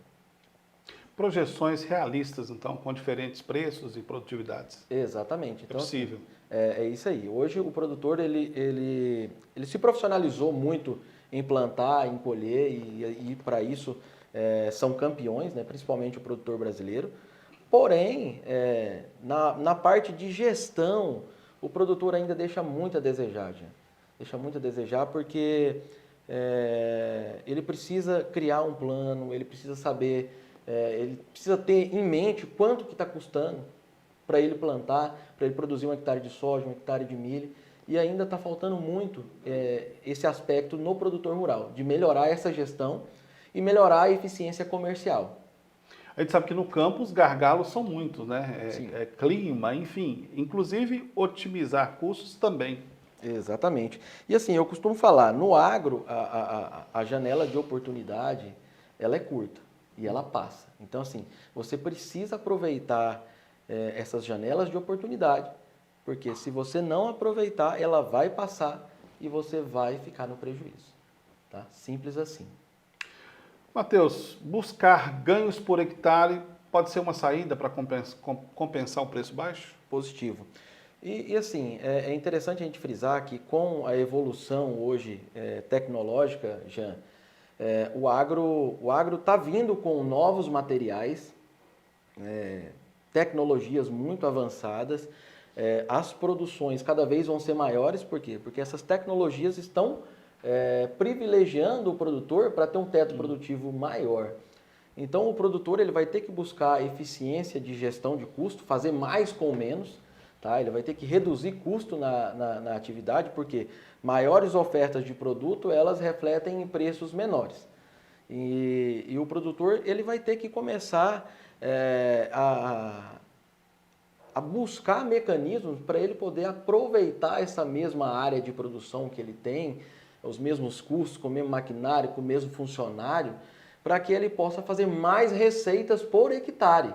Projeções realistas, então, com diferentes preços e produtividades. Exatamente. Então, é possível. É isso aí. Hoje o produtor ele se profissionalizou muito em plantar, em colher e para isso são campeões, né? Principalmente o produtor brasileiro. Porém, na parte de gestão, o produtor ainda deixa muito a desejar, já. Deixa muito a desejar porque ele precisa criar um plano, ele precisa saber, ele precisa ter em mente quanto que está custando para ele plantar, para ele produzir 1 hectare de soja, 1 hectare de milho. E ainda está faltando muito esse aspecto no produtor rural, de melhorar essa gestão e melhorar a eficiência comercial. A gente sabe que no campo os gargalos são muitos, né? Clima, enfim. Inclusive otimizar custos também. Exatamente. E assim, eu costumo falar, no agro, a janela de oportunidade, ela é curta e ela passa. Então, assim, você precisa aproveitar essas janelas de oportunidade, porque se você não aproveitar, ela vai passar e você vai ficar no prejuízo. Tá? Simples assim. Matheus, buscar ganhos por hectare pode ser uma saída para compensar um preço baixo? Positivo. E assim, é interessante a gente frisar que com a evolução hoje tecnológica, Jean, o agro está vindo com novos materiais, tecnologias muito avançadas, as produções cada vez vão ser maiores, por quê? Porque essas tecnologias estão privilegiando o produtor para ter um teto produtivo maior. Então o produtor ele vai ter que buscar eficiência de gestão de custo, fazer mais com menos, tá? Ele vai ter que reduzir custo na atividade, porque maiores ofertas de produto elas refletem em preços menores. E o produtor ele vai ter que começar a buscar mecanismos para ele poder aproveitar essa mesma área de produção que ele tem, os mesmos custos, com o mesmo maquinário, com o mesmo funcionário, para que ele possa fazer mais receitas por hectare.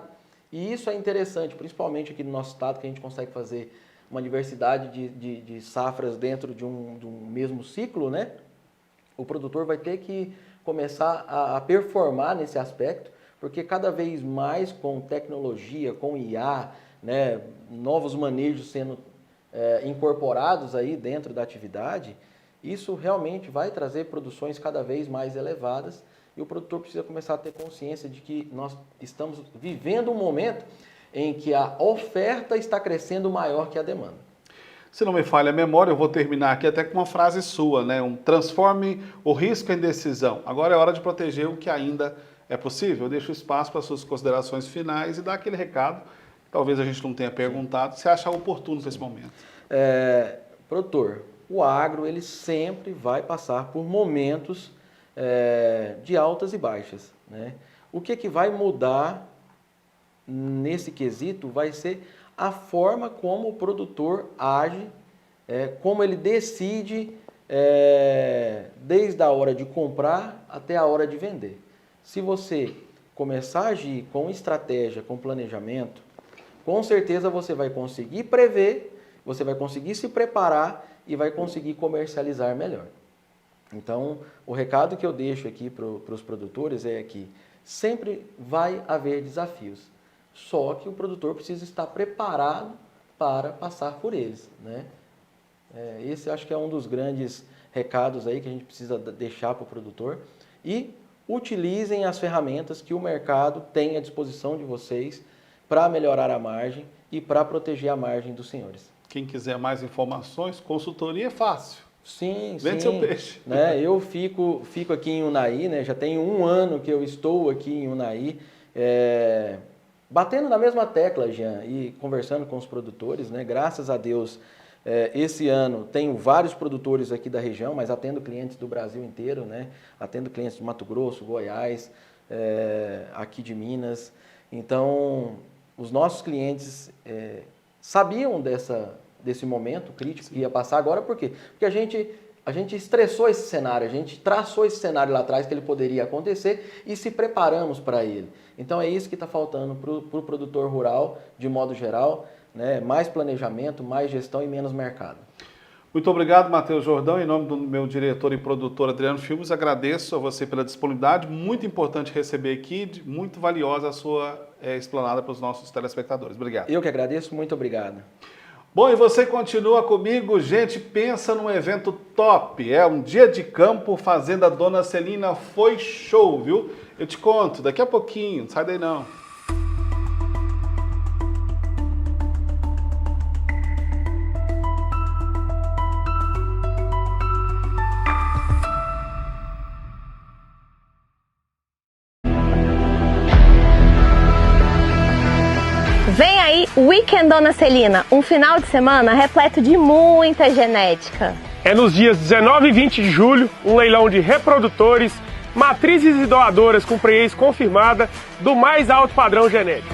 E isso é interessante, principalmente aqui no nosso estado, que a gente consegue fazer uma diversidade de safras dentro de um mesmo ciclo, né? O produtor vai ter que começar a performar nesse aspecto, porque cada vez mais com tecnologia, com IA, né, novos manejos sendo incorporados aí dentro da atividade, isso realmente vai trazer produções cada vez mais elevadas e o produtor precisa começar a ter consciência de que nós estamos vivendo um momento em que a oferta está crescendo maior que a demanda. Se não me falha a memória, eu vou terminar aqui até com uma frase sua, né? Transforme o risco em decisão. Agora é hora de proteger o que ainda é possível. Eu deixo espaço para suas considerações finais e dar aquele recado, que talvez a gente não tenha perguntado, se acha oportuno nesse momento. Produtor, o agro ele sempre vai passar por momentos de altas e baixas, né? O que vai mudar nesse quesito vai ser a forma como o produtor age, como ele decide desde a hora de comprar até a hora de vender. Se você começar a agir com estratégia, com planejamento, com certeza você vai conseguir prever, você vai conseguir se preparar e vai conseguir comercializar melhor. Então, o recado que eu deixo aqui para os produtores é que sempre vai haver desafios, só que o produtor precisa estar preparado para passar por eles, né? Esse acho que é um dos grandes recados aí que a gente precisa deixar para o produtor. E utilizem as ferramentas que o mercado tem à disposição de vocês para melhorar a margem e para proteger a margem dos senhores. Quem quiser mais informações, consultoria é fácil. Sim, Vende seu peixe. Né? Eu fico aqui em Unai, né? Já tem 1 ano que eu estou aqui em Unai, batendo na mesma tecla, Jean, e conversando com os produtores, né? Graças a Deus, esse ano tenho vários produtores aqui da região, mas atendo clientes do Brasil inteiro, né? Atendo clientes de Mato Grosso, Goiás, aqui de Minas. Então, os nossos clientes sabiam desse momento crítico que ia passar agora, por quê? Porque a gente estressou esse cenário, a gente traçou esse cenário lá atrás que ele poderia acontecer e se preparamos para ele. Então é isso que está faltando para o produtor rural, de modo geral, né? Mais planejamento, mais gestão e menos mercado. Muito obrigado, Matheus Jordão. Em nome do meu diretor e produtor Adriano Filmes, agradeço a você pela disponibilidade. Muito importante receber aqui, muito valiosa a sua explanada para os nossos telespectadores. Obrigado. Eu que agradeço, muito obrigado. Bom, e você continua comigo, gente, pensa num evento top, um dia de campo, Fazenda Dona Celina, foi show, viu? Eu te conto, daqui a pouquinho, não sai daí não. Vem aí o Weekend Dona Celina, um final de semana repleto de muita genética. É nos dias 19 e 20 de julho, um leilão de reprodutores, matrizes e doadoras com prenhez confirmada do mais alto padrão genético.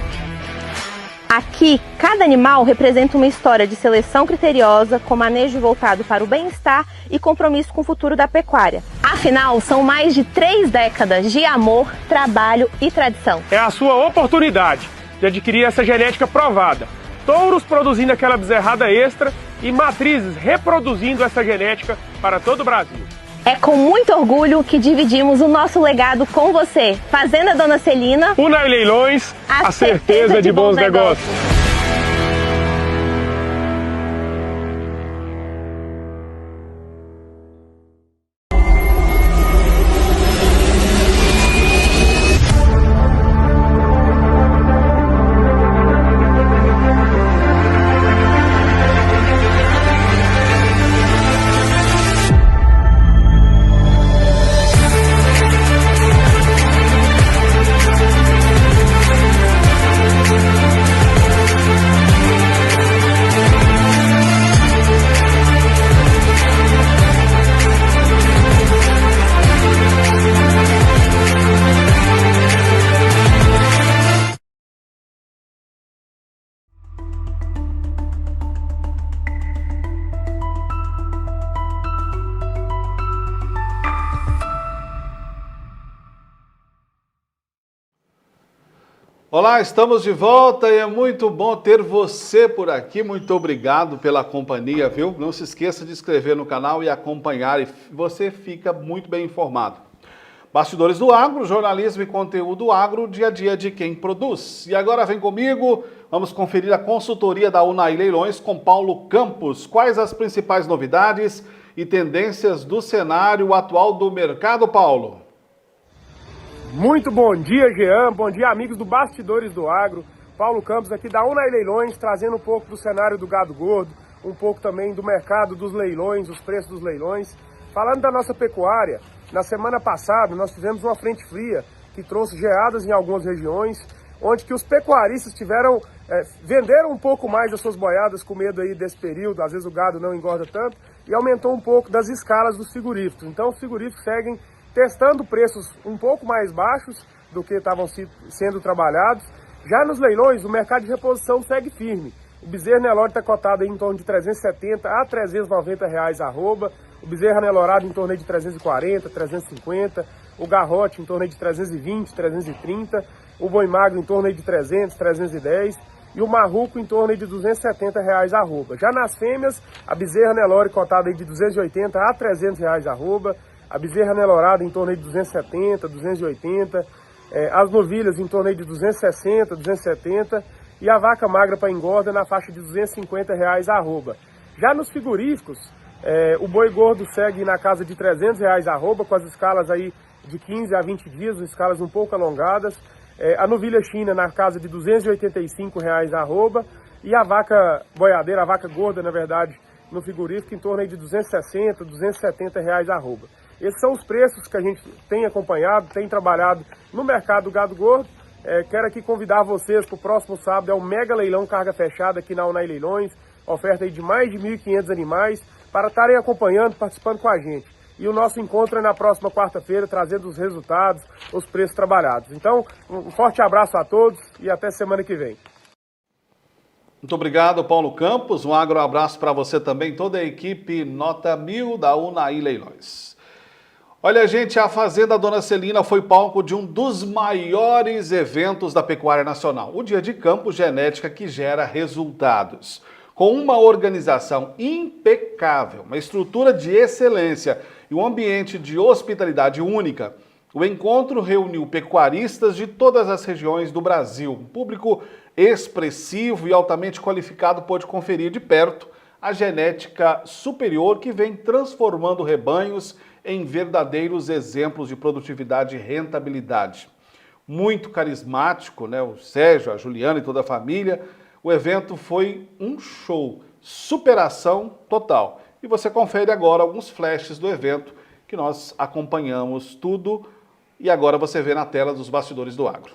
Aqui, cada animal representa uma história de seleção criteriosa, com manejo voltado para o bem-estar e compromisso com o futuro da pecuária. Afinal, são mais de 3 décadas de amor, trabalho e tradição. É a sua oportunidade de adquirir essa genética provada. Touros produzindo aquela bezerrada extra e matrizes reproduzindo essa genética para todo o Brasil. É com muito orgulho que dividimos o nosso legado com você. Fazenda Dona Celina. Unai Leilões, a certeza de bons negócios. Olá, estamos de volta e é muito bom ter você por aqui. Muito obrigado pela companhia, viu? Não se esqueça de se inscrever no canal e acompanhar, e você fica muito bem informado. Bastidores do Agro, jornalismo e conteúdo agro, dia a dia de quem produz. E agora vem comigo, vamos conferir a consultoria da Unai Leilões com Paulo Campos. Quais as principais novidades e tendências do cenário atual do mercado, Paulo? Muito bom dia, Jean. Bom dia, amigos do Bastidores do Agro. Paulo Campos aqui da Unai Leilões, trazendo um pouco do cenário do gado gordo, um pouco também do mercado dos leilões, os preços dos leilões. Falando da nossa pecuária, na semana passada nós tivemos uma frente fria que trouxe geadas em algumas regiões, onde que os pecuaristas venderam um pouco mais as suas boiadas com medo aí desse período, às vezes o gado não engorda tanto, e aumentou um pouco das escalas dos frigoríficos. Então os frigoríficos seguem testando preços um pouco mais baixos do que estavam sendo trabalhados. Já nos leilões, o mercado de reposição segue firme. O bezerro Nelore está cotado aí em torno de R$ 370 a R$ 390 a arroba. O bezerro Nelorado em torno de 340, 350. O garrote em torno de 320, 330. O boi magro em torno de 300, 310. E o marruco em torno de R$ 270 a arroba. Já nas fêmeas, a bezerra Nelore cotada aí de R$ 280 a R$ 300 a arroba. A bezerra Nelorada em torno de 270, 280, as novilhas em torno de 260, 270 e a vaca magra para engorda na faixa de R$ 250 a arroba. Já nos frigoríficos, o boi gordo segue na casa de R$ 300 a arroba, com as escalas aí de 15 a 20 dias, escalas um pouco alongadas. A novilha china na casa de R$ 285 a arroba e a vaca boiadeira, a vaca gorda na verdade, no frigorífico em torno de R$ 260, 270 a arroba. Esses são os preços que a gente tem acompanhado, tem trabalhado no mercado do gado gordo. Quero aqui convidar vocês para o próximo sábado, é o mega leilão carga fechada aqui na Unai Leilões, oferta aí de mais de 1.500 animais, para estarem acompanhando, participando com a gente. E o nosso encontro é na próxima quarta-feira, trazendo os resultados, os preços trabalhados. Então, um forte abraço a todos e até semana que vem. Muito obrigado, Paulo Campos. Um abraço para você também, toda a equipe Nota 1000 da Unai Leilões. Olha, gente, a Fazenda Dona Celina foi palco de um dos maiores eventos da pecuária nacional, o Dia de Campo Genética que gera resultados. Com uma organização impecável, uma estrutura de excelência e um ambiente de hospitalidade única, o encontro reuniu pecuaristas de todas as regiões do Brasil. Um público expressivo e altamente qualificado pôde conferir de perto a genética superior que vem transformando rebanhos em verdadeiros exemplos de produtividade e rentabilidade. Muito carismático, né? O Sérgio, a Juliana e toda a família. O evento foi um show, superação total. E você confere agora alguns flashes do evento que nós acompanhamos tudo e agora você vê na tela dos Bastidores do Agro.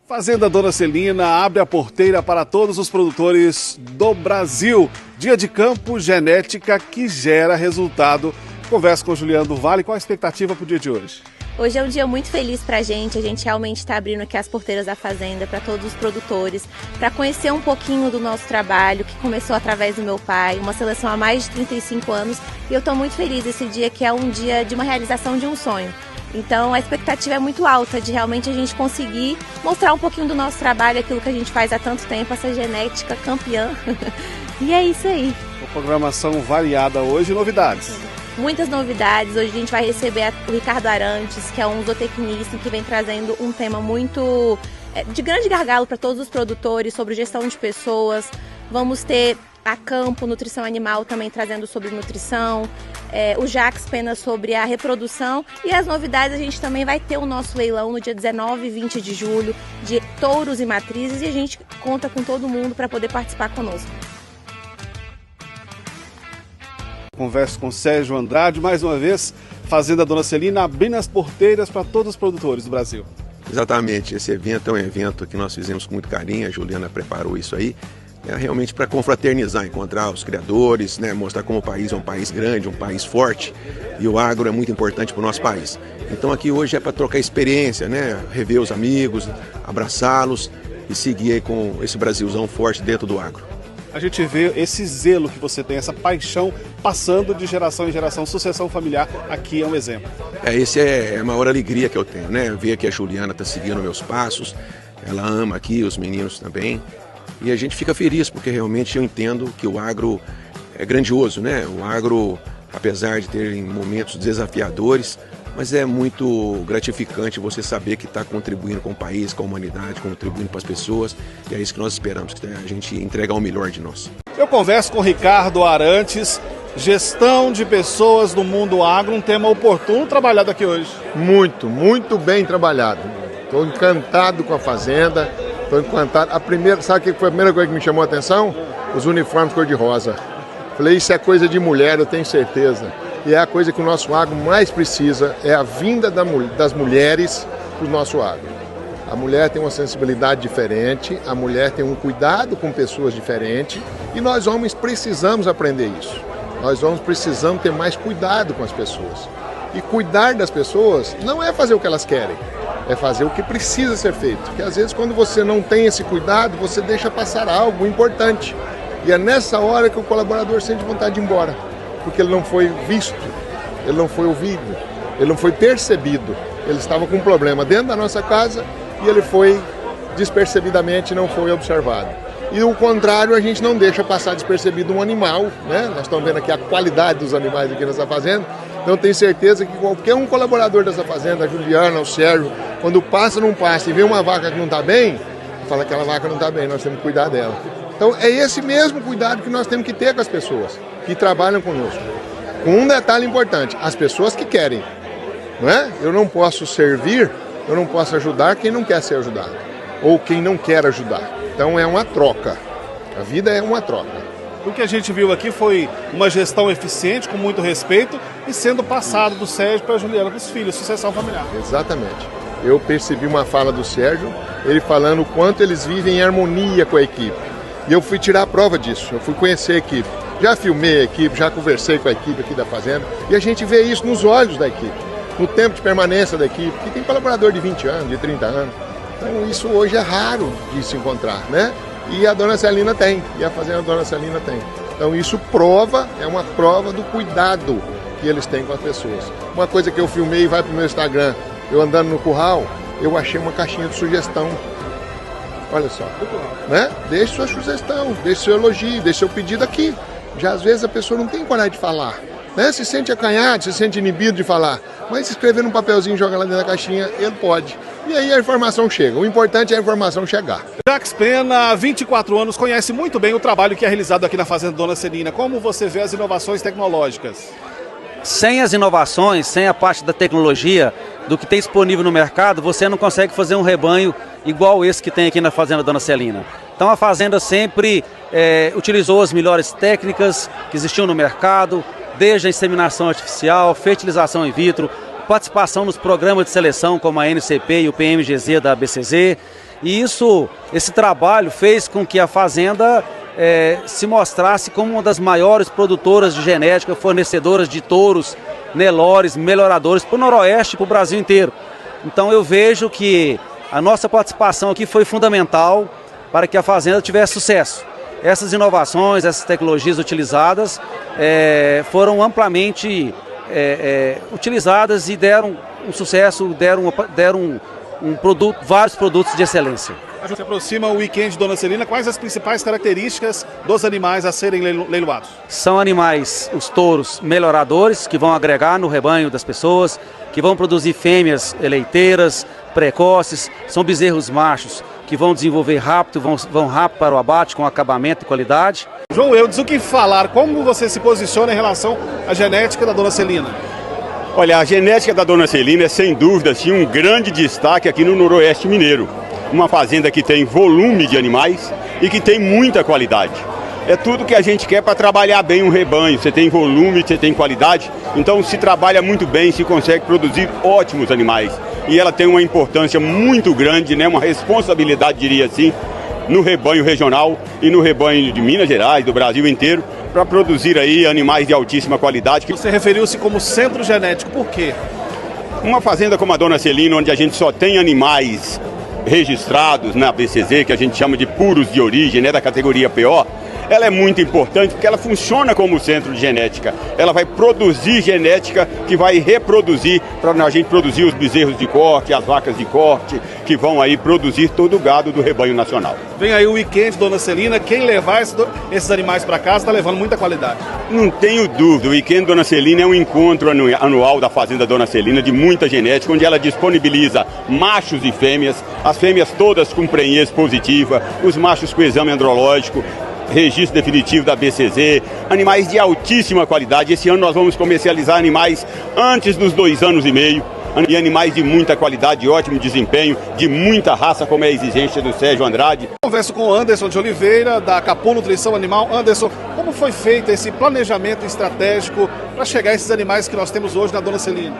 Fazenda Dona Celina abre a porteira para todos os produtores do Brasil. Dia de Campo Genética que gera resultado. Converso com o Juliano do Vale. Qual a expectativa para o dia de hoje? Hoje é um dia muito feliz pra gente, a gente realmente está abrindo aqui as porteiras da fazenda para todos os produtores, para conhecer um pouquinho do nosso trabalho, que começou através do meu pai, uma seleção há mais de 35 anos, e eu estou muito feliz esse dia, que é um dia de uma realização de um sonho. Então a expectativa é muito alta de realmente a gente conseguir mostrar um pouquinho do nosso trabalho, aquilo que a gente faz há tanto tempo, essa genética campeã. E é isso aí. Uma programação variada hoje, novidades. Muitas novidades. Hoje a gente vai receber o Ricardo Arantes, que é um zootecnista que vem trazendo um tema muito de grande gargalo para todos os produtores sobre gestão de pessoas. Vamos ter a Campo Nutrição Animal também trazendo sobre nutrição, o Jax Pena sobre a reprodução, e as novidades, a gente também vai ter o nosso leilão no dia 19 e 20 de julho de touros e matrizes, e a gente conta com todo mundo para poder participar conosco. Converso com Sérgio Andrade, mais uma vez, Fazenda Dona Celina abrindo as porteiras para todos os produtores do Brasil. Exatamente, esse evento é um evento que nós fizemos com muito carinho, a Juliana preparou isso aí, realmente para confraternizar, encontrar os criadores, mostrar como o país é um país grande, um país forte, e o agro é muito importante para o nosso país. Então aqui hoje é para trocar experiência, rever os amigos, abraçá-los e seguir aí com esse Brasilzão forte dentro do agro. A gente vê esse zelo que você tem, essa paixão passando de geração em geração, sucessão familiar, aqui é um exemplo. Esse é a maior alegria que eu tenho, ver que a Juliana está seguindo meus passos, ela ama aqui, os meninos também, e a gente fica feliz porque realmente eu entendo que o agro é grandioso, O agro, apesar de ter momentos desafiadores, mas é muito gratificante você saber que está contribuindo com o país, com a humanidade, contribuindo para as pessoas, e é isso que nós esperamos, que a gente entregar o melhor de nós. Eu converso com o Ricardo Arantes, gestão de pessoas do mundo agro, um tema oportuno trabalhado aqui hoje. Muito bem trabalhado. Estou encantado com a fazenda, estou encantado. Sabe o que foi a primeira coisa que me chamou a atenção? Os uniformes cor-de-rosa. Falei, isso é coisa de mulher, eu tenho certeza. E é a coisa que o nosso agro mais precisa, é a vinda das mulheres para o nosso agro. A mulher tem uma sensibilidade diferente, a mulher tem um cuidado com pessoas diferentes, e nós homens precisamos aprender isso. Nós homens precisamos ter mais cuidado com as pessoas. E cuidar das pessoas não é fazer o que elas querem, é fazer o que precisa ser feito. Porque às vezes quando você não tem esse cuidado, você deixa passar algo importante. E é nessa hora que o colaborador sente vontade de ir embora. Porque ele não foi visto, ele não foi ouvido, ele não foi percebido. Ele estava com um problema dentro da nossa casa e ele foi despercebidamente, não foi observado. E o contrário, a gente não deixa passar despercebido um animal, Nós estamos vendo aqui a qualidade dos animais aqui nessa fazenda, então tenho certeza que qualquer um colaborador dessa fazenda, a Juliana, o Sérgio, quando passa num pasto e vê uma vaca que não está bem, fala que aquela vaca não está bem, nós temos que cuidar dela. Então é esse mesmo cuidado que nós temos que ter com as pessoas que trabalham conosco. Com um detalhe importante, as pessoas que querem, Eu não posso servir, eu não posso ajudar quem não quer ser ajudado, ou quem não quer ajudar. Então é uma troca, a vida é uma troca. O que a gente viu aqui foi uma gestão eficiente, com muito respeito, e sendo passado do Sérgio para a Juliana, para os filhos, sucessão familiar. Exatamente. Eu percebi uma fala do Sérgio, ele falando o quanto eles vivem em harmonia com a equipe. E eu fui tirar a prova disso, eu fui conhecer a equipe. Já filmei a equipe, já conversei com a equipe aqui da fazenda, e a gente vê isso nos olhos da equipe, no tempo de permanência da equipe, que tem colaborador de 20 anos, de 30 anos. Então isso hoje é raro de se encontrar, E a Dona Celina tem, e a fazenda da Dona Celina tem. Então isso é uma prova do cuidado que eles têm com as pessoas. Uma coisa que eu filmei e vai para o meu Instagram, eu andando no curral, eu achei uma caixinha de sugestão. Olha só, Deixe sua sugestão, deixe seu elogio, deixe seu pedido aqui. Já às vezes a pessoa não tem coragem de falar, Se sente acanhado, se sente inibido de falar. Mas se escrever num papelzinho e jogar lá dentro da caixinha, ele pode. E aí a informação chega. O importante é a informação chegar. Jax Pena, há 24 anos, conhece muito bem o trabalho que é realizado aqui na Fazenda Dona Celina. Como você vê as inovações tecnológicas? Sem as inovações, sem a parte da tecnologia, do que tem disponível no mercado, você não consegue fazer um rebanho igual esse que tem aqui na Fazenda Dona Celina. Então a Fazenda sempre utilizou as melhores técnicas que existiam no mercado, desde a inseminação artificial, fertilização in vitro, participação nos programas de seleção como a NCP e o PMGZ da ABCZ. E esse trabalho fez com que a Fazenda se mostrasse como uma das maiores produtoras de genética, fornecedoras de touros, Nelores, melhoradores para o Noroeste e para o Brasil inteiro. Então eu vejo que a nossa participação aqui foi fundamental para que a fazenda tivesse sucesso. Essas inovações, essas tecnologias utilizadas foram amplamente utilizadas e deram um sucesso, deram vários produtos de excelência. Se aproxima o weekend Dona Celina, quais as principais características dos animais a serem leiloados? São animais, os touros melhoradores, que vão agregar no rebanho das pessoas, que vão produzir fêmeas leiteiras, precoces, são bezerros machos, que vão desenvolver rápido, vão rápido para o abate, com acabamento e qualidade. João Eudes, o que falar? Como você se posiciona em relação à genética da Dona Celina? Olha, a genética da Dona Celina é sem dúvida sim, um grande destaque aqui no Noroeste Mineiro. Uma fazenda que tem volume de animais e que tem muita qualidade. É tudo que a gente quer para trabalhar bem um rebanho. Você tem volume, você tem qualidade, então se trabalha muito bem, se consegue produzir ótimos animais. E ela tem uma importância muito grande, né? Uma responsabilidade, diria assim, no rebanho regional e no rebanho de Minas Gerais, do Brasil inteiro, para produzir aí animais de altíssima qualidade. Você referiu-se como centro genético, por quê? Uma fazenda como a Dona Celina, onde a gente só tem animais registrados na BCZ, que a gente chama de puros de origem, né, da categoria PO, ela é muito importante porque ela funciona como centro de genética. Ela vai produzir genética que vai reproduzir, para a gente produzir os bezerros de corte, as vacas de corte, que vão aí produzir todo o gado do rebanho nacional. Vem aí o weekend Dona Celina, quem levar esses animais para casa está levando muita qualidade. Não tenho dúvida, o weekend Dona Celina é um encontro anual da Fazenda Dona Celina de muita genética, onde ela disponibiliza machos e fêmeas, as fêmeas todas com prenhez positiva, os machos com exame andrológico, registro definitivo da BCZ, animais de altíssima qualidade. Esse ano nós vamos comercializar animais antes dos 2 anos e meio, e animais de muita qualidade, de ótimo desempenho, de muita raça, como é a exigência do Sérgio Andrade. Converso com o Anderson de Oliveira, da Capô Nutrição Animal. Anderson, como foi feito esse planejamento estratégico para chegar a esses animais que nós temos hoje na Dona Celina?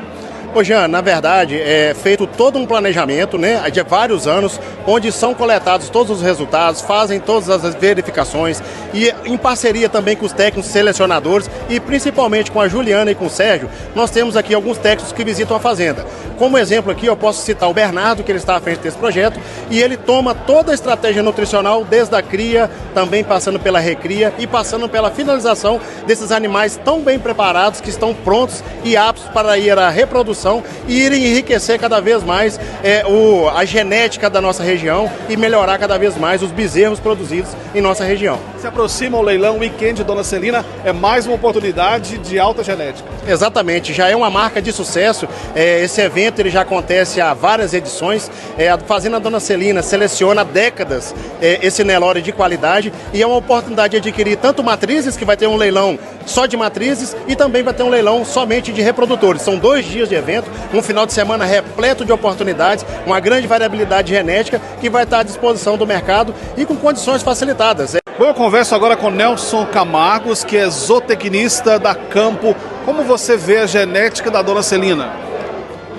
Ô Jean, na verdade é feito todo um planejamento, né, de vários anos, onde são coletados todos os resultados, fazem todas as verificações e em parceria também com os técnicos selecionadores e principalmente com a Juliana e com o Sérgio, nós temos aqui alguns técnicos que visitam a fazenda. Como exemplo aqui eu posso citar o Bernardo, que ele está à frente desse projeto, e ele toma toda a estratégia nutricional desde a cria, também passando pela recria e passando pela finalização desses animais tão bem preparados que estão prontos e aptos para ir à reprodução e irem enriquecer cada vez mais a genética da nossa região e melhorar cada vez mais os bezerros produzidos em nossa região. Se aproxima o leilão Weekend Dona Celina, é mais uma oportunidade de alta genética. Exatamente, já é uma marca de sucesso. Esse evento ele já acontece há várias edições. A Fazenda Dona Celina seleciona há décadas esse Nelore de qualidade e é uma oportunidade de adquirir tanto matrizes, que vai ter um leilão só de matrizes, e também vai ter um leilão somente de reprodutores. São 2 dias de evento, um final de semana repleto de oportunidades, uma grande variabilidade genética que vai estar à disposição do mercado e com condições facilitadas. Bom, eu converso agora com Nelson Camargos, que é zootecnista da Campo. Como você vê a genética da Dona Celina?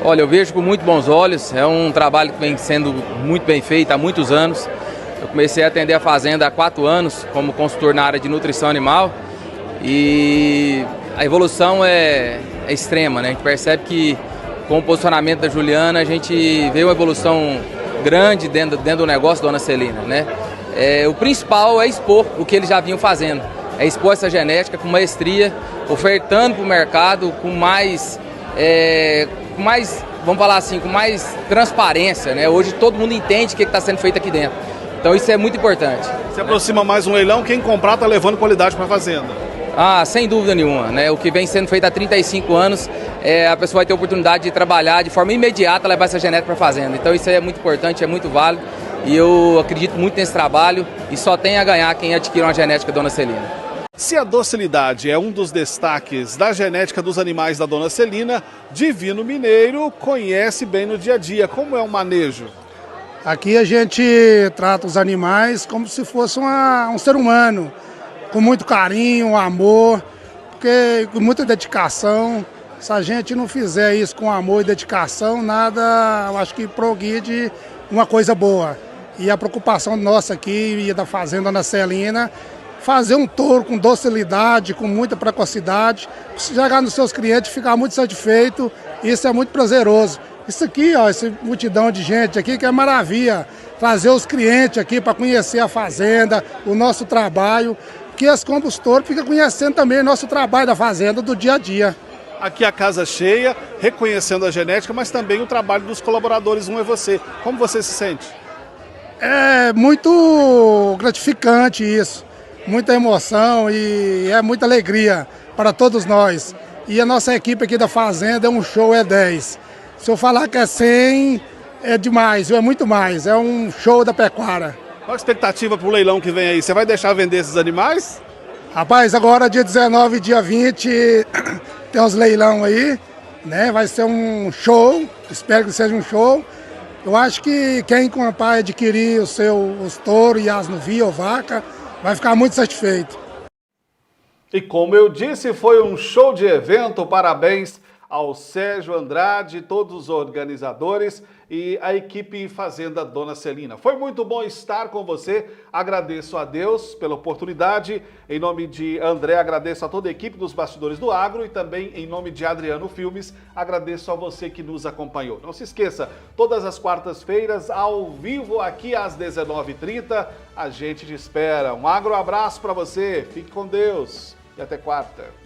Olha, eu vejo com muito bons olhos, é um trabalho que vem sendo muito bem feito há muitos anos. Eu comecei a atender a fazenda há 4 anos como consultor na área de nutrição animal e a evolução é extrema, né? A gente percebe que com o posicionamento da Juliana a gente vê uma evolução grande dentro do negócio Dona Celina, né? O principal é expor o que eles já vinham fazendo, é expor essa genética com maestria, ofertando para o mercado com mais, vamos falar assim, com mais transparência, né? Hoje todo mundo entende o que está sendo feito aqui dentro, então isso é muito importante. Se aproxima mais um leilão, quem comprar está levando qualidade para a fazenda. Ah, sem dúvida nenhuma, né? O que vem sendo feito há 35 anos, a pessoa vai ter a oportunidade de trabalhar de forma imediata, levar essa genética para a fazenda. Então isso é muito importante, é muito válido e eu acredito muito nesse trabalho e só tem a ganhar quem adquire uma genética Dona Celina. Se a docilidade é um dos destaques da genética dos animais da Dona Celina, Divino Mineiro conhece bem no dia a dia. Como é o manejo? Aqui a gente trata os animais como se fosse um ser humano, com muito carinho, amor, porque com muita dedicação. Se a gente não fizer isso com amor e dedicação, nada, eu acho que progride uma coisa boa. E a preocupação nossa aqui e da Fazenda Dona Celina fazer um touro com docilidade, com muita precocidade, chegar nos seus clientes e ficar muito satisfeito. Isso é muito prazeroso. Isso aqui, ó, essa multidão de gente aqui que é maravilha. Trazer os clientes aqui para conhecer a fazenda, o nosso trabalho, que as compram os touros ficam conhecendo também o nosso trabalho da fazenda do dia a dia. Aqui a casa cheia, reconhecendo a genética, mas também o trabalho dos colaboradores, um é você. Como você se sente? É muito gratificante isso, muita emoção e é muita alegria para todos nós. E a nossa equipe aqui da fazenda é um show, é 10. Se eu falar que é 100, é demais, é muito mais, é um show da pecuária. Qual a expectativa para o leilão que vem aí? Você vai deixar vender esses animais? Rapaz, agora dia 19 e dia 20 tem uns leilão aí, né? Vai ser um show, espero que seja um show. Eu acho que quem comprar e adquirir os touros e as novias ou vaca vai ficar muito satisfeito. E como eu disse, foi um show de evento. Parabéns ao Sérgio Andrade, todos os organizadores e a equipe Fazenda Dona Celina. Foi muito bom estar com você. Agradeço a Deus pela oportunidade. Em nome de André, agradeço a toda a equipe dos Bastidores do Agro e também em nome de Adriano Filmes, agradeço a você que nos acompanhou. Não se esqueça, todas as quartas-feiras, ao vivo, aqui às 19h30, a gente te espera. Um agro abraço para você, fique com Deus e até quarta.